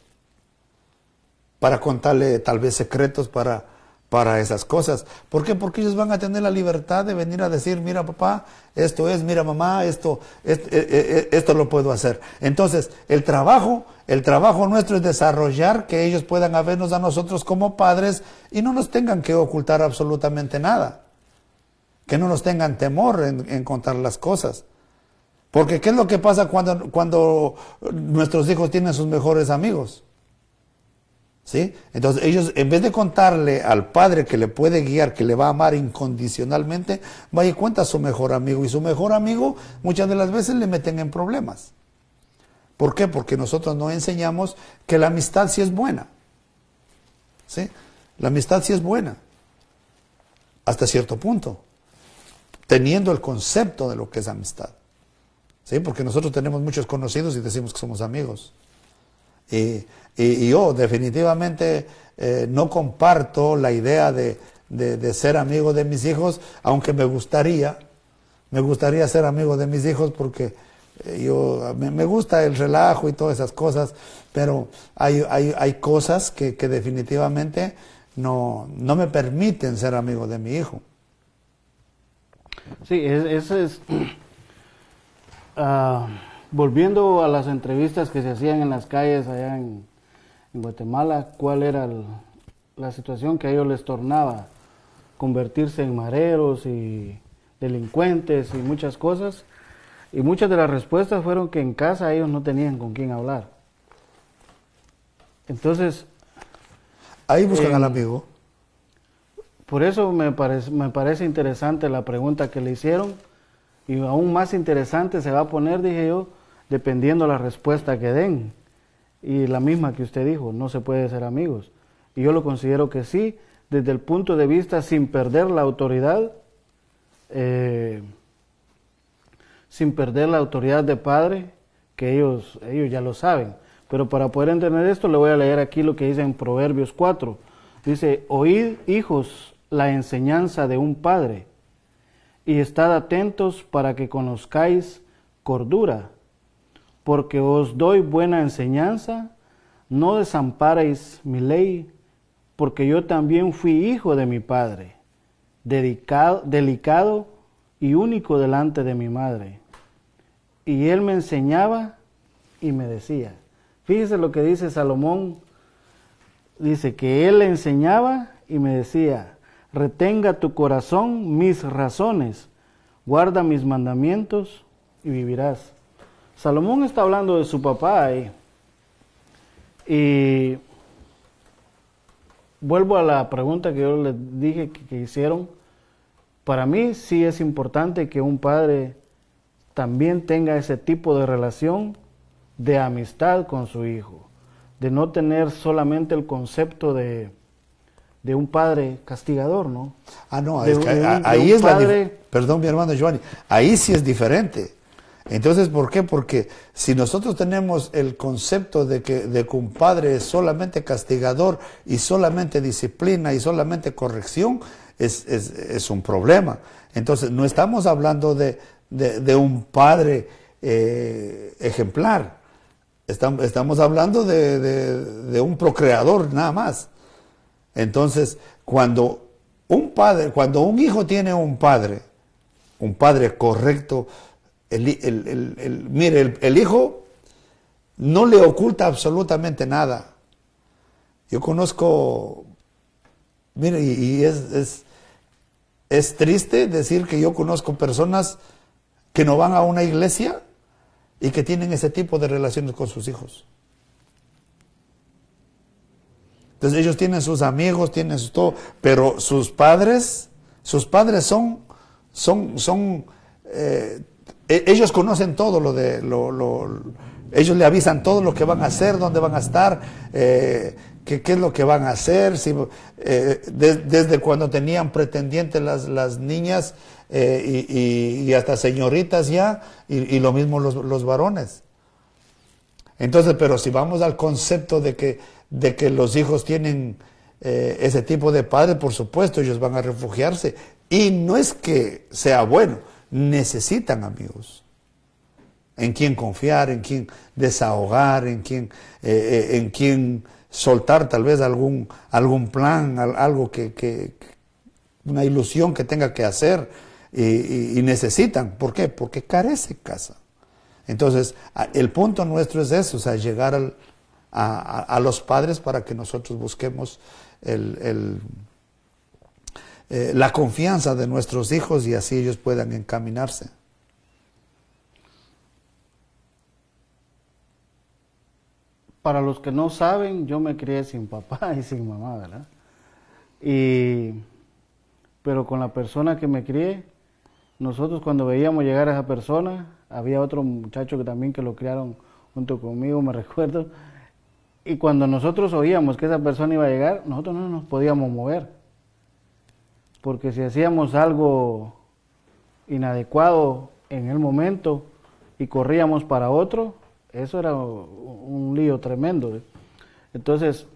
para contarle tal vez secretos para esas cosas. ¿Por qué? Porque ellos van a tener la libertad de venir a decir, mira papá, esto es, mira mamá, esto lo puedo hacer. Entonces, el trabajo nuestro es desarrollar que ellos puedan vernos a nosotros como padres y no nos tengan que ocultar absolutamente nada. Que no nos tengan temor en contar las cosas. Porque ¿qué es lo que pasa cuando nuestros hijos tienen sus mejores amigos? ¿Sí? Entonces ellos, en vez de contarle al padre que le puede guiar, que le va a amar incondicionalmente, va y cuenta a su mejor amigo. Y su mejor amigo muchas de las veces le meten en problemas. ¿Por qué? Porque nosotros no enseñamos que la amistad sí es buena. ¿Sí? La amistad sí es buena. Hasta cierto punto. Teniendo el concepto de lo que es amistad. ¿Sí? Porque nosotros tenemos muchos conocidos y decimos que somos amigos. Y yo definitivamente no comparto la idea de ser amigo de mis hijos, aunque me gustaría ser amigo de mis hijos porque me gusta el relajo y todas esas cosas, pero hay cosas que definitivamente no me permiten ser amigo de mi hijo. Sí, eso es... volviendo a las entrevistas que se hacían en las calles allá en Guatemala, ¿cuál era la situación que a ellos les tornaba? Convertirse en mareros y delincuentes y muchas cosas. Y muchas de las respuestas fueron que en casa ellos no tenían con quién hablar. Entonces... ahí buscan al amigo. Por eso me parece interesante la pregunta que le hicieron. Y aún más interesante se va a poner, dije yo, dependiendo la respuesta que den. Y la misma que usted dijo, no se puede ser amigos. Y yo lo considero que sí, desde el punto de vista sin perder la autoridad, de padre, que ellos ya lo saben. Pero para poder entender esto, le voy a leer aquí lo que dice en Proverbios 4. Dice, oíd, hijos, la enseñanza de un padre, y estad atentos para que conozcáis cordura, porque os doy buena enseñanza, no desamparéis mi ley, porque yo también fui hijo de mi padre, delicado y único delante de mi madre. Y él me enseñaba y me decía, fíjese lo que dice Salomón, dice que él le enseñaba y me decía, retenga tu corazón mis razones, guarda mis mandamientos y vivirás. Salomón está hablando de su papá ahí. Y vuelvo a la pregunta que yo les dije que hicieron. Para mí sí es importante que un padre también tenga ese tipo de relación de amistad con su hijo, de no tener solamente el concepto de un padre castigador, ¿no? No, es que ahí es perdón, mi hermano Giovanni, ahí sí es diferente. Entonces, ¿por qué? Porque si nosotros tenemos el concepto de que un padre es solamente castigador y solamente disciplina y solamente corrección, es un problema. Entonces, no estamos hablando de un padre ejemplar. Estamos hablando de un procreador nada más. Entonces, cuando un hijo tiene un padre correcto, mire, el hijo no le oculta absolutamente nada. Yo conozco, mire, y es triste decir que yo conozco personas que no van a una iglesia y que tienen ese tipo de relaciones con sus hijos. Entonces ellos tienen sus amigos, tienen todo, pero sus padres son ellos conocen todo ellos le avisan todo lo que van a hacer, dónde van a estar, qué es lo que van a hacer, desde cuando tenían pretendientes las niñas y hasta señoritas ya, y lo mismo los varones. Entonces, pero si vamos al concepto de que los hijos tienen ese tipo de padres, por supuesto, ellos van a refugiarse. Y no es que sea bueno, necesitan amigos. En quien confiar, en quien desahogar, en quien soltar tal vez algún plan, algo una ilusión que tenga que hacer. Y necesitan. ¿Por qué? Porque carece casa. Entonces, el punto nuestro es eso, o sea, llegar a los padres para que nosotros busquemos la confianza de nuestros hijos y así ellos puedan encaminarse. Para los que no saben, yo me crié sin papá y sin mamá, ¿verdad? Pero con la persona que me crié, nosotros cuando veíamos llegar a esa persona, había otro muchacho que también que lo criaron junto conmigo, me recuerdo, y cuando nosotros oíamos que esa persona iba a llegar, nosotros no nos podíamos mover, porque si hacíamos algo inadecuado en el momento y corríamos para otro, eso era un lío tremendo. Entonces,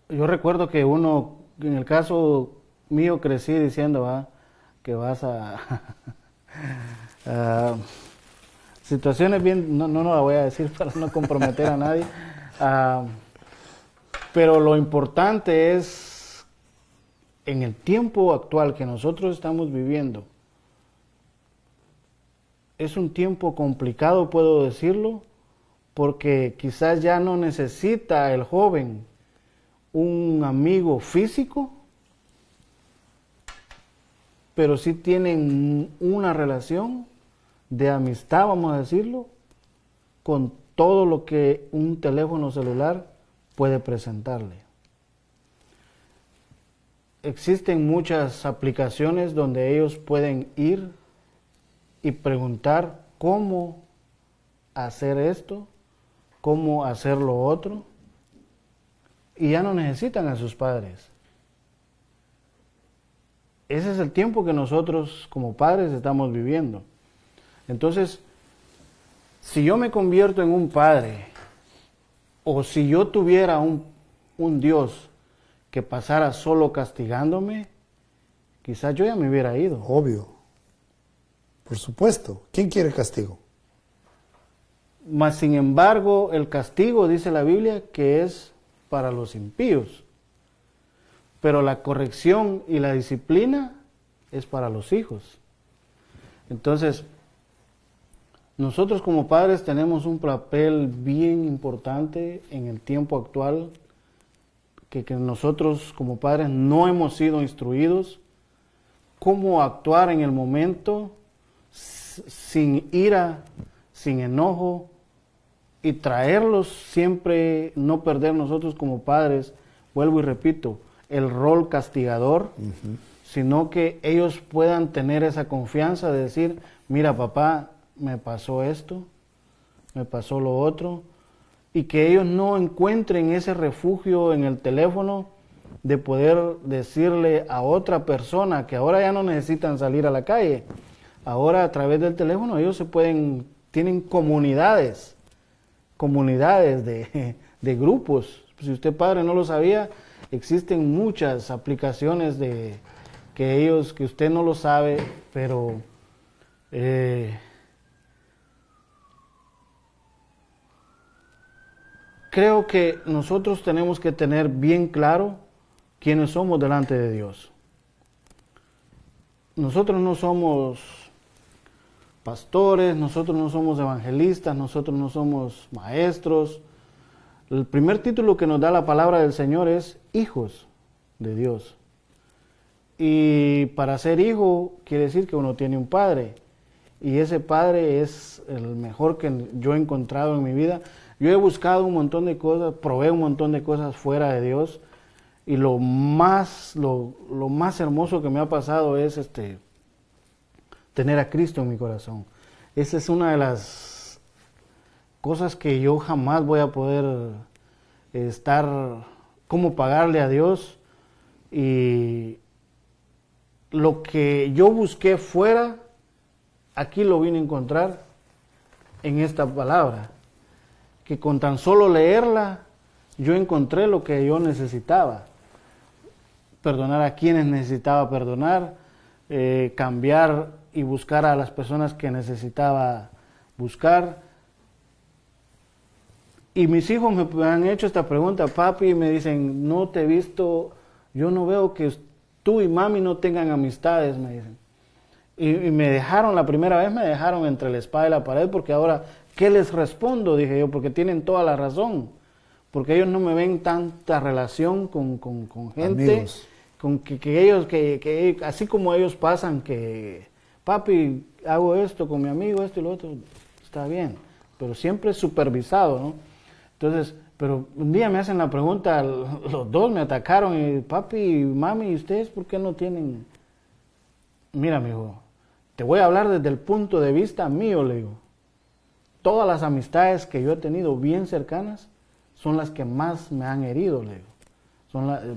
yo recuerdo que en el caso mío crecí diciendo que vas a situaciones bien, no la voy a decir para no comprometer a nadie, pero lo importante es, en el tiempo actual que nosotros estamos viviendo, es un tiempo complicado, puedo decirlo, porque quizás ya no necesita el joven un amigo físico, pero sí tienen una relación de amistad, vamos a decirlo, con todo lo que un teléfono celular puede presentarle. Existen muchas aplicaciones donde ellos pueden ir y preguntar cómo hacer esto, cómo hacer lo otro, y ya no necesitan a sus padres. Ese es el tiempo que nosotros como padres estamos viviendo. Entonces, si yo me convierto en un padre, o si yo tuviera un Dios que pasara solo castigándome, quizás yo ya me hubiera ido. Obvio. Por supuesto. ¿Quién quiere castigo? Mas, sin embargo, el castigo, dice la Biblia, que es para los impíos. Pero la corrección y la disciplina es para los hijos. Entonces, nosotros como padres tenemos un papel bien importante en el tiempo actual, que nosotros como padres no hemos sido instruidos cómo actuar en el momento sin ira, sin enojo, y traerlos siempre, no perder nosotros como padres, vuelvo y repito, el rol castigador, sino que ellos puedan tener esa confianza de decir, mira papá, me pasó esto, me pasó lo otro, y que ellos no encuentren ese refugio en el teléfono de poder decirle a otra persona que ahora ya no necesitan salir a la calle. Ahora a través del teléfono ellos tienen comunidades de grupos. Si usted padre no lo sabía, existen muchas aplicaciones que usted no lo sabe, pero creo que nosotros tenemos que tener bien claro quiénes somos delante de Dios. Nosotros no somos pastores, nosotros no somos evangelistas, nosotros no somos maestros. El primer título que nos da la palabra del Señor es hijos de Dios. Y para ser hijo quiere decir que uno tiene un padre. Y ese padre es el mejor que yo he encontrado en mi vida. Yo he buscado un montón de cosas, probé un montón de cosas fuera de Dios. Y lo más hermoso que me ha pasado es tener a Cristo en mi corazón. Esa es una de las cosas que yo jamás voy a poder cómo pagarle a Dios. Y lo que yo busqué fuera, aquí lo vine a encontrar en esta palabra, que con tan solo leerla yo encontré lo que yo necesitaba. Perdonar a quienes necesitaba perdonar, cambiar y buscar a las personas que necesitaba buscar. Y mis hijos me han hecho esta pregunta, papi, y me dicen, no te he visto, yo no veo que tú y mami no tengan amistades, me dicen. Y me dejaron, la primera vez me dejaron entre la espada y la pared, porque ahora, ¿qué les respondo? Dije yo, porque tienen toda la razón. Porque ellos no me ven tanta relación con gente, amigos. Con que ellos, que así como ellos pasan, que papi, hago esto con mi amigo, esto y lo otro, está bien, pero siempre supervisado, ¿no? Entonces, pero un día me hacen la pregunta, los dos me atacaron, y papi, mami, ¿y ustedes por qué no tienen? Mira, mijo, te voy a hablar desde el punto de vista mío, le digo. Todas las amistades que yo he tenido bien cercanas son las que más me han herido, le digo.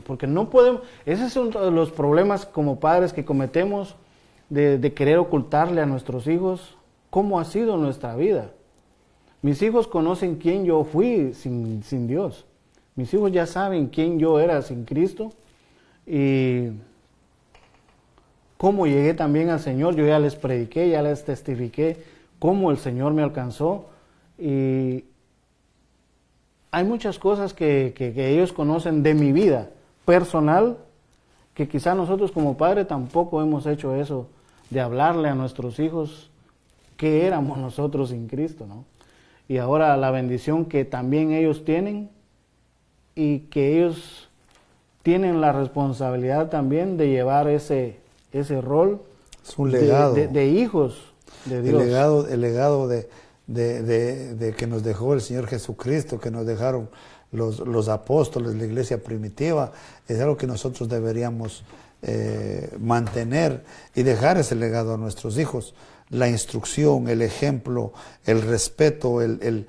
Porque no podemos, ese es uno de los problemas como padres que cometemos de querer ocultarle a nuestros hijos cómo ha sido nuestra vida. Mis hijos conocen quién yo fui sin Dios. Mis hijos ya saben quién yo era sin Cristo y cómo llegué también al Señor. Yo ya les prediqué, ya les testifiqué cómo el Señor me alcanzó y hay muchas cosas que ellos conocen de mi vida personal que quizá nosotros como padres tampoco hemos hecho eso de hablarle a nuestros hijos qué éramos nosotros sin Cristo, ¿no? Y ahora la bendición que también ellos tienen y que ellos tienen la responsabilidad también de llevar ese rol es un legado de hijos de Dios. El legado de que nos dejó el Señor Jesucristo, que nos dejaron los apóstoles, la iglesia primitiva, es algo que nosotros deberíamos mantener y dejar ese legado a nuestros hijos. La instrucción, el ejemplo, el respeto, el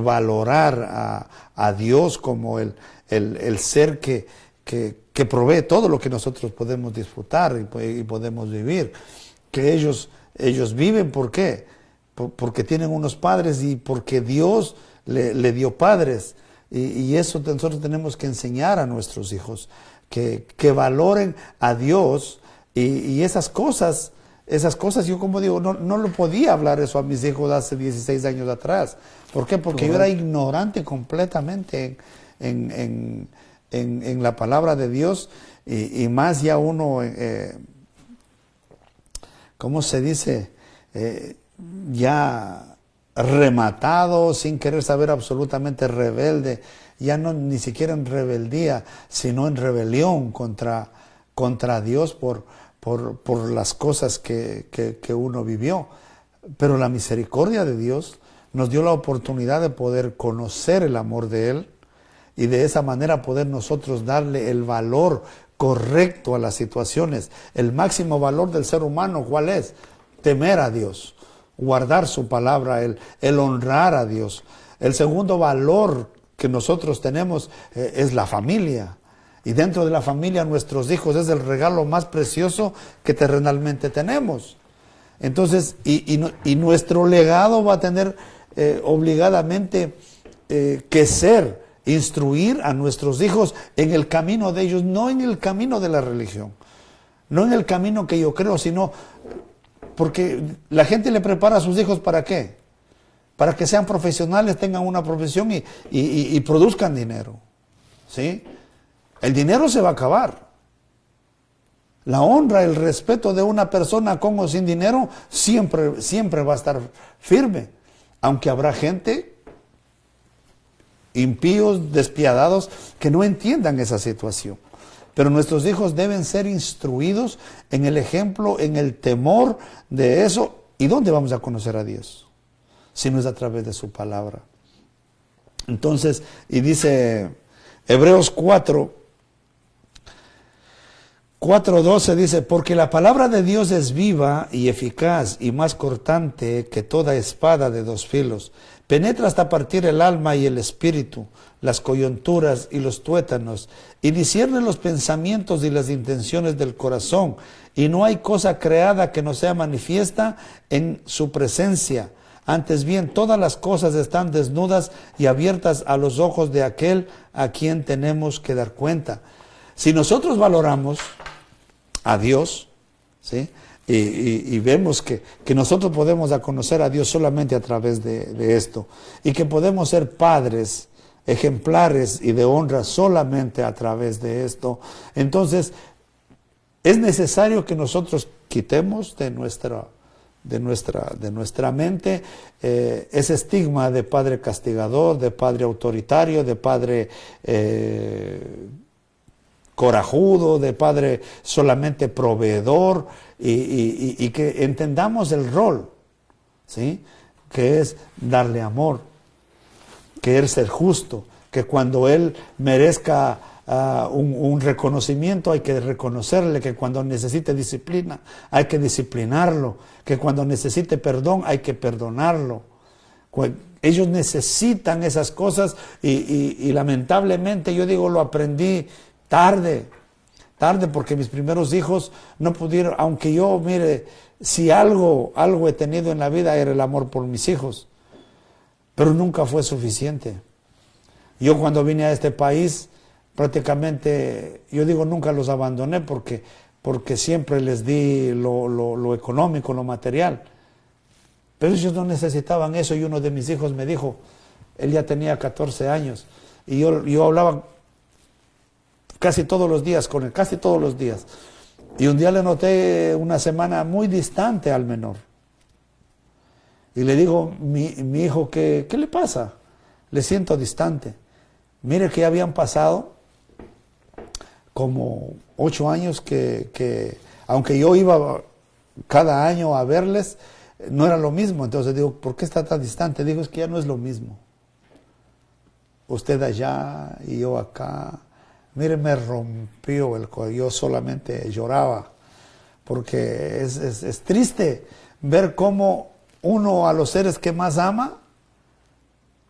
valorar a Dios como el ser que provee todo lo que nosotros podemos disfrutar y podemos vivir. Que ellos viven, ¿por qué? Porque tienen unos padres y porque Dios le dio padres. Y eso nosotros tenemos que enseñar a nuestros hijos, que valoren a Dios y esas cosas, yo como digo, no lo podía hablar eso a mis hijos hace 16 años atrás. ¿Por qué? Porque yo era ignorante completamente en la palabra de Dios y más ya uno, ¿cómo se dice? Ya rematado, sin querer saber, absolutamente rebelde, ya no ni siquiera en rebeldía, sino en rebelión contra Dios por las cosas que uno vivió. Pero la misericordia de Dios nos dio la oportunidad de poder conocer el amor de Él y de esa manera poder nosotros darle el valor correcto a las situaciones. El máximo valor del ser humano, ¿cuál es? Temer a Dios, guardar su palabra, el honrar a Dios. El segundo valor que nosotros tenemos es la familia. Y dentro de la familia, nuestros hijos es el regalo más precioso que terrenalmente tenemos. Entonces, y nuestro legado va a tener obligadamente que ser, instruir a nuestros hijos en el camino de ellos, no en el camino de la religión, no en el camino que yo creo, sino porque la gente le prepara a sus hijos ¿para qué? Para que sean profesionales, tengan una profesión y produzcan dinero, ¿sí? El dinero se va a acabar. La honra, el respeto de una persona con o sin dinero siempre va a estar firme. Aunque habrá gente, impíos, despiadados, que no entiendan esa situación. Pero nuestros hijos deben ser instruidos en el ejemplo, en el temor de eso. ¿Y dónde vamos a conocer a Dios? Si no es a través de su palabra. Entonces, y dice Hebreos 4:12 dice, porque la palabra de Dios es viva y eficaz y más cortante que toda espada de dos filos. Penetra hasta partir el alma y el espíritu, las coyunturas y los tuétanos, y discierne los pensamientos y las intenciones del corazón. Y no hay cosa creada que no sea manifiesta en su presencia. Antes bien, todas las cosas están desnudas y abiertas a los ojos de aquel a quien tenemos que dar cuenta. Si nosotros valoramos a Dios, ¿sí? Y vemos que nosotros podemos dar a conocer a Dios solamente a través de esto, y que podemos ser padres ejemplares y de honra solamente a través de esto, entonces es necesario que nosotros quitemos de nuestra mente ese estigma de padre castigador, de padre autoritario, de padre corajudo, de padre solamente proveedor, y que entendamos el rol, ¿sí? Que es darle amor, que es ser justo, que cuando él merezca un reconocimiento hay que reconocerle, que cuando necesite disciplina hay que disciplinarlo, que cuando necesite perdón hay que perdonarlo. Ellos necesitan esas cosas y lamentablemente yo digo, lo aprendí tarde porque mis primeros hijos no pudieron, aunque yo, mire, si algo he tenido en la vida era el amor por mis hijos, pero nunca fue suficiente. Yo cuando vine a este país, prácticamente, yo digo, nunca los abandoné porque siempre les di lo económico, lo material. Pero ellos no necesitaban eso, y uno de mis hijos me dijo, él ya tenía 14 años, y yo hablaba casi todos los días con él, casi todos los días. Y un día le noté una semana muy distante al menor. Y le digo, mi hijo, ¿qué le pasa? Le siento distante. Mire que ya habían pasado como 8 años que aunque yo iba cada año a verles, no era lo mismo. Entonces digo, ¿por qué está tan distante? Digo, es que ya no es lo mismo. Usted allá y yo acá. Mire, me rompió el corazón. Yo solamente lloraba, porque es triste ver cómo uno a los seres que más ama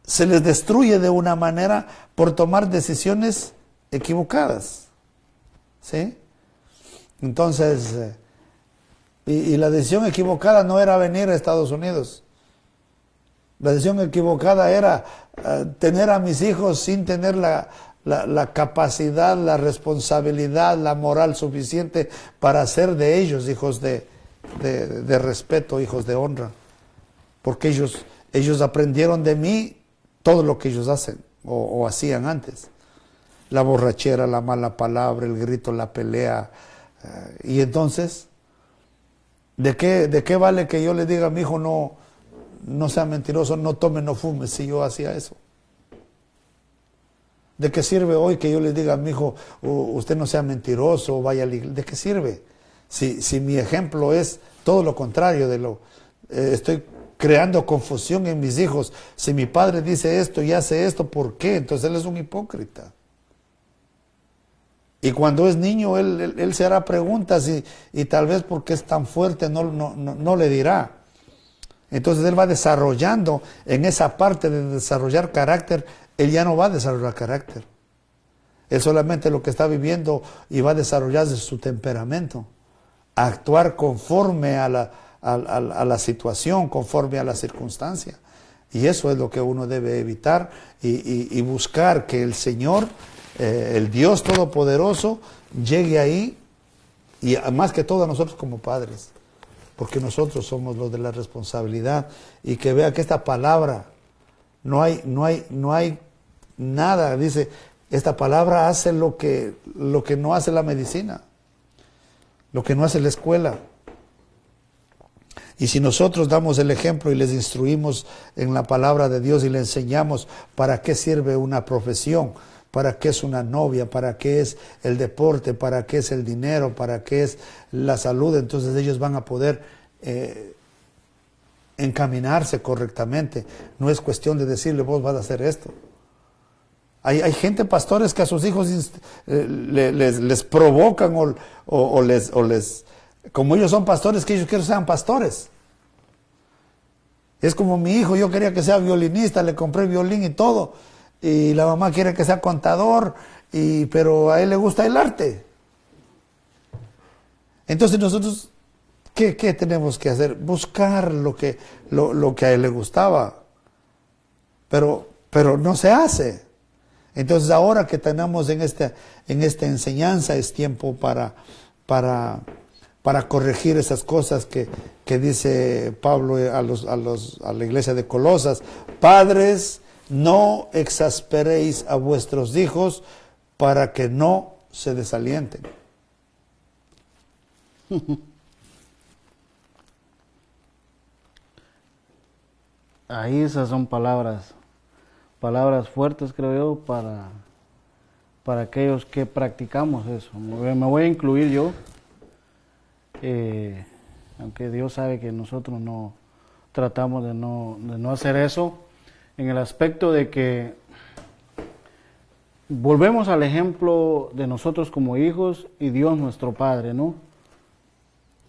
se les destruye de una manera por tomar decisiones equivocadas, ¿sí? Entonces, y la decisión equivocada no era venir a Estados Unidos. La decisión equivocada era tener a mis hijos sin tener la capacidad, la responsabilidad, la moral suficiente para hacer de ellos hijos de respeto, hijos de honra. Porque ellos aprendieron de mí todo lo que ellos hacen o hacían antes. La borrachera, la mala palabra, el grito, la pelea. Y entonces, ¿de qué vale que yo le diga a mi hijo no sea mentiroso, no tome, no fume, si yo hacía eso? ¿De qué sirve hoy que yo le diga a mi hijo, usted no sea mentiroso, vaya a la iglesia? ¿De qué sirve? Si mi ejemplo es todo lo contrario estoy creando confusión en mis hijos. Si mi padre dice esto y hace esto, ¿por qué? Entonces él es un hipócrita. Y cuando es niño, él se hará preguntas y tal vez porque es tan fuerte no le dirá. Entonces él va desarrollando en esa parte de desarrollar carácter. Él ya no va a desarrollar carácter. Él solamente lo que está viviendo y va a desarrollar su temperamento. A actuar conforme a la situación, conforme a la circunstancia. Y eso es lo que uno debe evitar y buscar que el Señor, el Dios Todopoderoso, llegue ahí, y más que todo a nosotros como padres. Porque nosotros somos los de la responsabilidad. Y que vea que esta palabra, no hay nada, dice, esta palabra hace lo que no hace la medicina, lo que no hace la escuela. Y si nosotros damos el ejemplo y les instruimos en la palabra de Dios y les enseñamos para qué sirve una profesión, para qué es una novia, para qué es el deporte, para qué es el dinero, para qué es la salud, entonces ellos van a poder encaminarse correctamente. No es cuestión de decirle, vos vas a hacer esto. Hay gente, pastores, que a sus hijos les provocan o les, como ellos son pastores, que ellos quieren que sean pastores. Es como mi hijo, yo quería que sea violinista, le compré violín y todo, y la mamá quiere que sea contador, pero a él le gusta el arte. Entonces nosotros ¿Qué tenemos que hacer? Buscar lo que a él le gustaba. Pero no se hace. Entonces ahora que tenemos en esta enseñanza es tiempo para corregir esas cosas que dice Pablo a la iglesia de Colosas. Padres, no exasperéis a vuestros hijos para que no se desalienten. Ahí esas son palabras fuertes, creo yo, para aquellos que practicamos eso. Me voy a incluir yo, aunque Dios sabe que nosotros no tratamos de no hacer eso, en el aspecto de que volvemos al ejemplo de nosotros como hijos y Dios nuestro Padre, ¿no?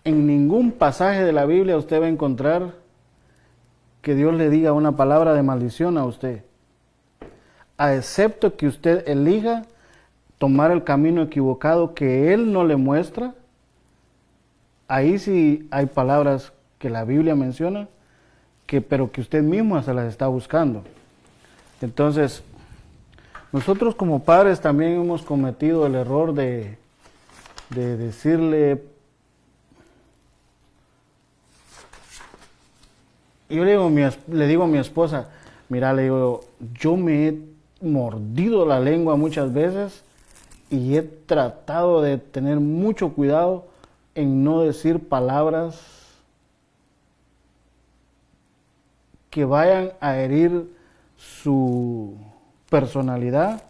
En ningún pasaje de la Biblia usted va a encontrar que Dios le diga una palabra de maldición a usted, a excepto que usted elija tomar el camino equivocado que Él no le muestra. Ahí sí hay palabras que la Biblia menciona, pero que usted mismo se las está buscando. Entonces, nosotros como padres también hemos cometido el error de decirle, yo le digo a mi esposa, mira, le digo, yo me he mordido la lengua muchas veces y he tratado de tener mucho cuidado en no decir palabras que vayan a herir su personalidad.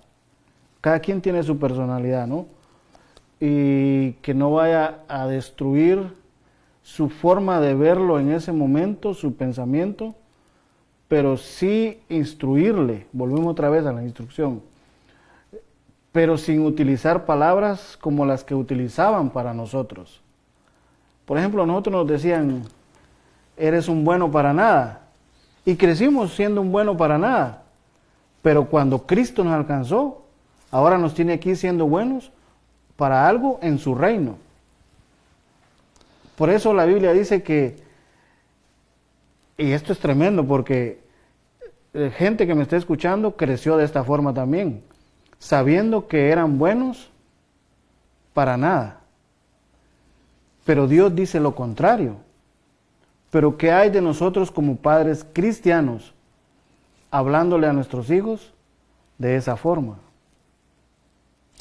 Cada quien tiene su personalidad, ¿no? Y que no vaya a destruir su forma de verlo en ese momento, su pensamiento, pero sí instruirle. Volvemos otra vez a la instrucción, pero sin utilizar palabras como las que utilizaban para nosotros. Por ejemplo, nosotros nos decían, eres un bueno para nada, y crecimos siendo un bueno para nada, pero cuando Cristo nos alcanzó, ahora nos tiene aquí siendo buenos para algo en su reino. Por eso la Biblia dice que, y esto es tremendo porque gente que me está escuchando creció de esta forma también, sabiendo que eran buenos para nada. Pero Dios dice lo contrario. Pero ¿qué hay de nosotros como padres cristianos hablándole a nuestros hijos de esa forma?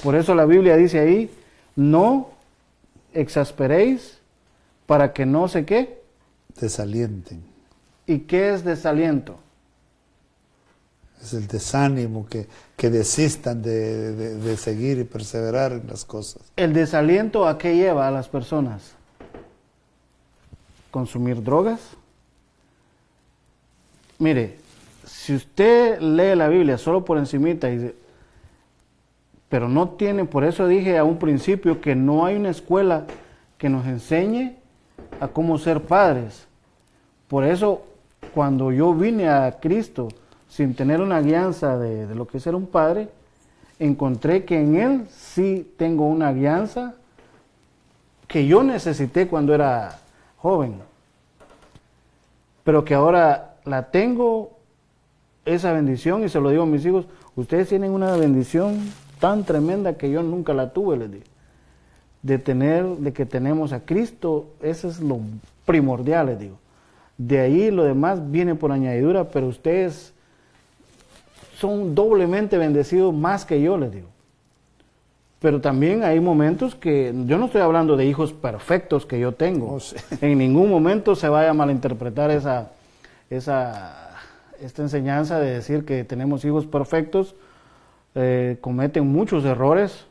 Por eso la Biblia dice ahí, no exasperéis para que no sé qué. Desalienten. ¿Y qué es desaliento? Es el desánimo, que desistan de seguir y perseverar en las cosas. ¿El desaliento a qué lleva a las personas? ¿Consumir drogas? Mire, si usted lee la Biblia solo por encimita, pero no tiene, por eso dije a un principio que no hay una escuela que nos enseñe a cómo ser padres. Por eso, cuando yo vine a Cristo, sin tener una guianza de lo que es ser un padre, encontré que en Él sí tengo una guianza que yo necesité cuando era joven, pero que ahora la tengo, esa bendición, y se lo digo a mis hijos, ustedes tienen una bendición tan tremenda que yo nunca la tuve, les digo, de que tenemos a Cristo. Eso es lo primordial, les digo. De ahí lo demás viene por añadidura, pero ustedes son doblemente bendecidos más que yo, les digo. Pero también hay momentos que, yo no estoy hablando de hijos perfectos que yo tengo. Oh, sí. En ningún momento se vaya a malinterpretar esta enseñanza de decir que tenemos hijos perfectos. Cometen muchos errores,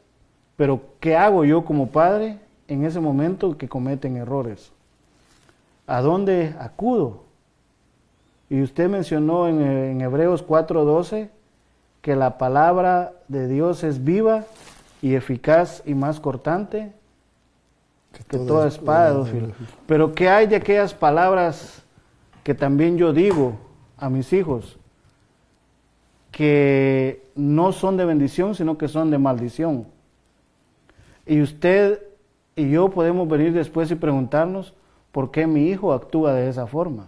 pero ¿qué hago yo como padre en ese momento que cometen errores? ¿A dónde acudo? Y usted mencionó en Hebreos 4:12 que la palabra de Dios es viva y eficaz y más cortante que toda espada de dos filos. Pero ¿qué hay de aquellas palabras que también yo digo a mis hijos, que no son de bendición, sino que son de maldición? Y usted y yo podemos venir después y preguntarnos, por qué mi hijo actúa de esa forma.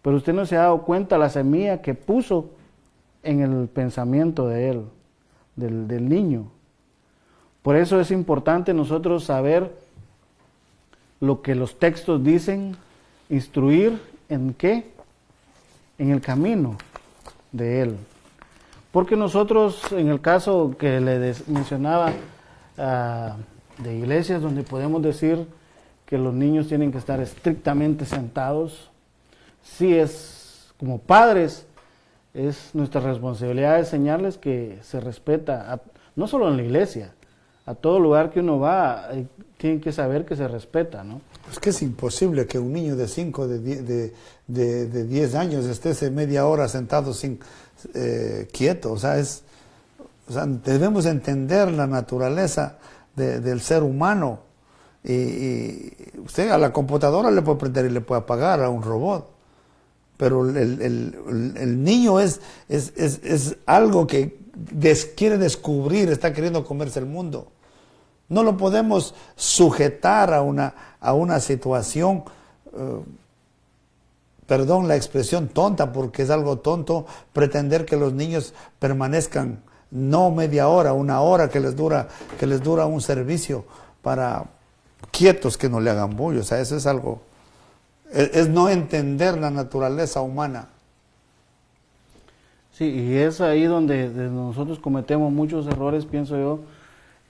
Pero usted no se ha dado cuenta la semilla que puso en el pensamiento de él, del niño. Por eso es importante nosotros saber lo que los textos dicen, instruir en qué, en el camino de él. Porque nosotros, en el caso que le mencionaba de iglesias donde podemos decir que los niños tienen que estar estrictamente sentados, sí es, como padres, es nuestra responsabilidad enseñarles que se respeta, no solo en la iglesia, a todo lugar que uno va, tienen que saber que se respeta, ¿no? Es que es imposible que un niño de 5, de 10 años esté media hora sentado quieto. O sea, debemos entender la naturaleza del ser humano. Y usted a la computadora le puede prender y le puede apagar a un robot. Pero el niño es algo que quiere descubrir, está queriendo comerse el mundo. No lo podemos sujetar a una situación, perdón la expresión tonta, porque es algo tonto pretender que los niños permanezcan no media hora, una hora que les dura un servicio para quietos, que no le hagan bullo. O sea, eso es algo, es no entender la naturaleza humana. Sí, y es ahí donde nosotros cometemos muchos errores, pienso yo,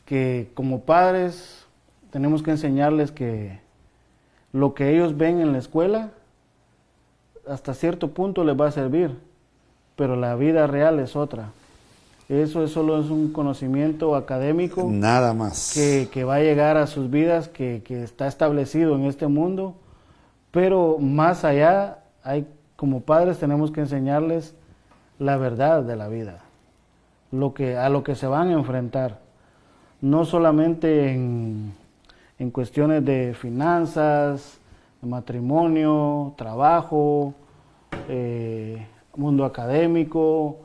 que como padres tenemos que enseñarles que lo que ellos ven en la escuela hasta cierto punto les va a servir, pero la vida real es otra. Eso solo es un conocimiento académico, nada más, que va a llegar a sus vidas, que está establecido en este mundo, pero más allá, como padres tenemos que enseñarles la verdad de la vida, a lo que se van a enfrentar. No solamente en cuestiones de finanzas, de matrimonio, trabajo, mundo académico.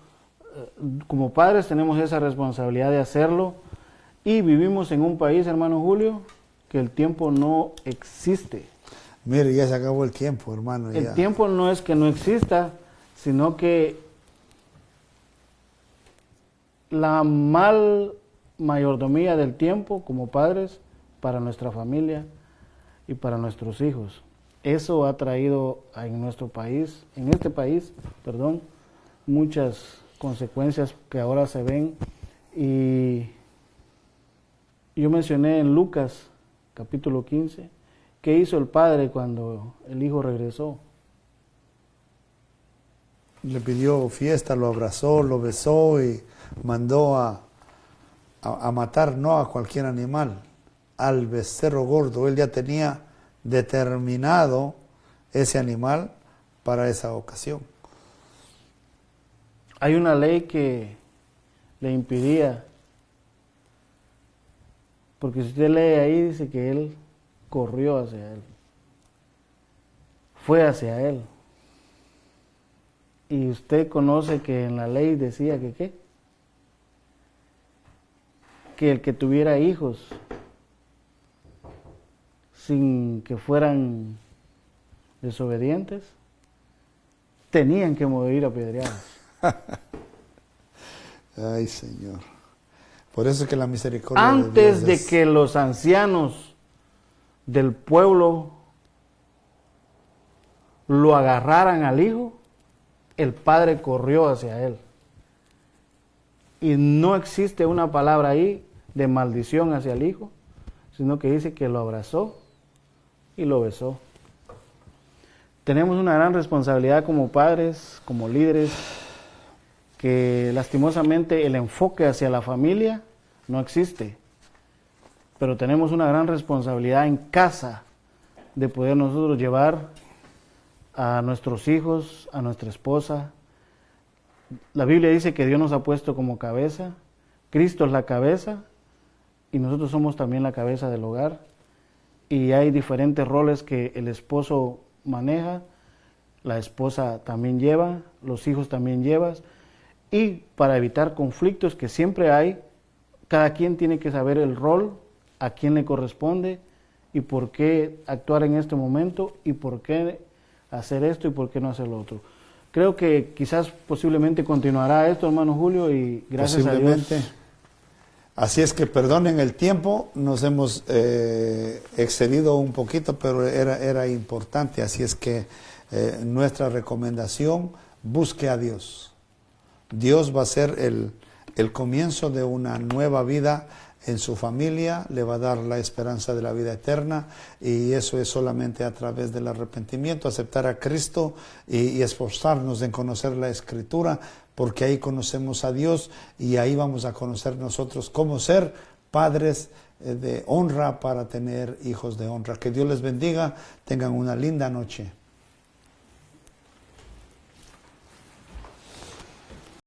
Como padres tenemos esa responsabilidad de hacerlo, y vivimos en un país, hermano Julio, que el tiempo no existe. Mire, ya se acabó el tiempo, hermano. El tiempo no es que no exista, sino que la mayordomía del tiempo como padres para nuestra familia y para nuestros hijos. Eso ha traído en este país, muchas consecuencias que ahora se ven. Y yo mencioné en Lucas capítulo 15, ¿qué hizo el padre cuando el hijo regresó? Le pidió fiesta, lo abrazó, lo besó y mandó a matar no a cualquier animal, al becerro gordo. Él ya tenía determinado ese animal para esa ocasión. Hay una ley que le impidía, porque si usted lee ahí, dice que él corrió hacia él, fue hacia él. Y usted conoce que en la ley decía que ¿qué? Que el que tuviera hijos sin que fueran desobedientes, tenían que morir apedreados. Ay, Señor. Por eso es que la misericordia antes de que los ancianos del pueblo lo agarraran al hijo, el padre corrió hacia él. Y no existe una palabra ahí de maldición hacia el hijo, sino que dice que lo abrazó y lo besó. Tenemos una gran responsabilidad como padres, como líderes, que lastimosamente el enfoque hacia la familia no existe. Pero tenemos una gran responsabilidad en casa de poder nosotros llevar a nuestros hijos, a nuestra esposa. La Biblia dice que Dios nos ha puesto como cabeza, Cristo es la cabeza y nosotros somos también la cabeza del hogar. Y hay diferentes roles que el esposo maneja, la esposa también lleva, los hijos también llevan. Y para evitar conflictos que siempre hay, cada quien tiene que saber el rol, a quién le corresponde y por qué actuar en este momento y por qué hacer esto y por qué no hacer lo otro. Creo que quizás posiblemente continuará esto, hermano Julio, y gracias a Dios. Así es que perdonen el tiempo, nos hemos excedido un poquito, pero era importante. Así es que nuestra recomendación, busque a Dios. Dios va a ser el comienzo de una nueva vida en su familia, le va a dar la esperanza de la vida eterna, y eso es solamente a través del arrepentimiento, aceptar a Cristo y esforzarnos en conocer la Escritura, porque ahí conocemos a Dios y ahí vamos a conocer nosotros cómo ser padres de honra para tener hijos de honra. Que Dios les bendiga, tengan una linda noche.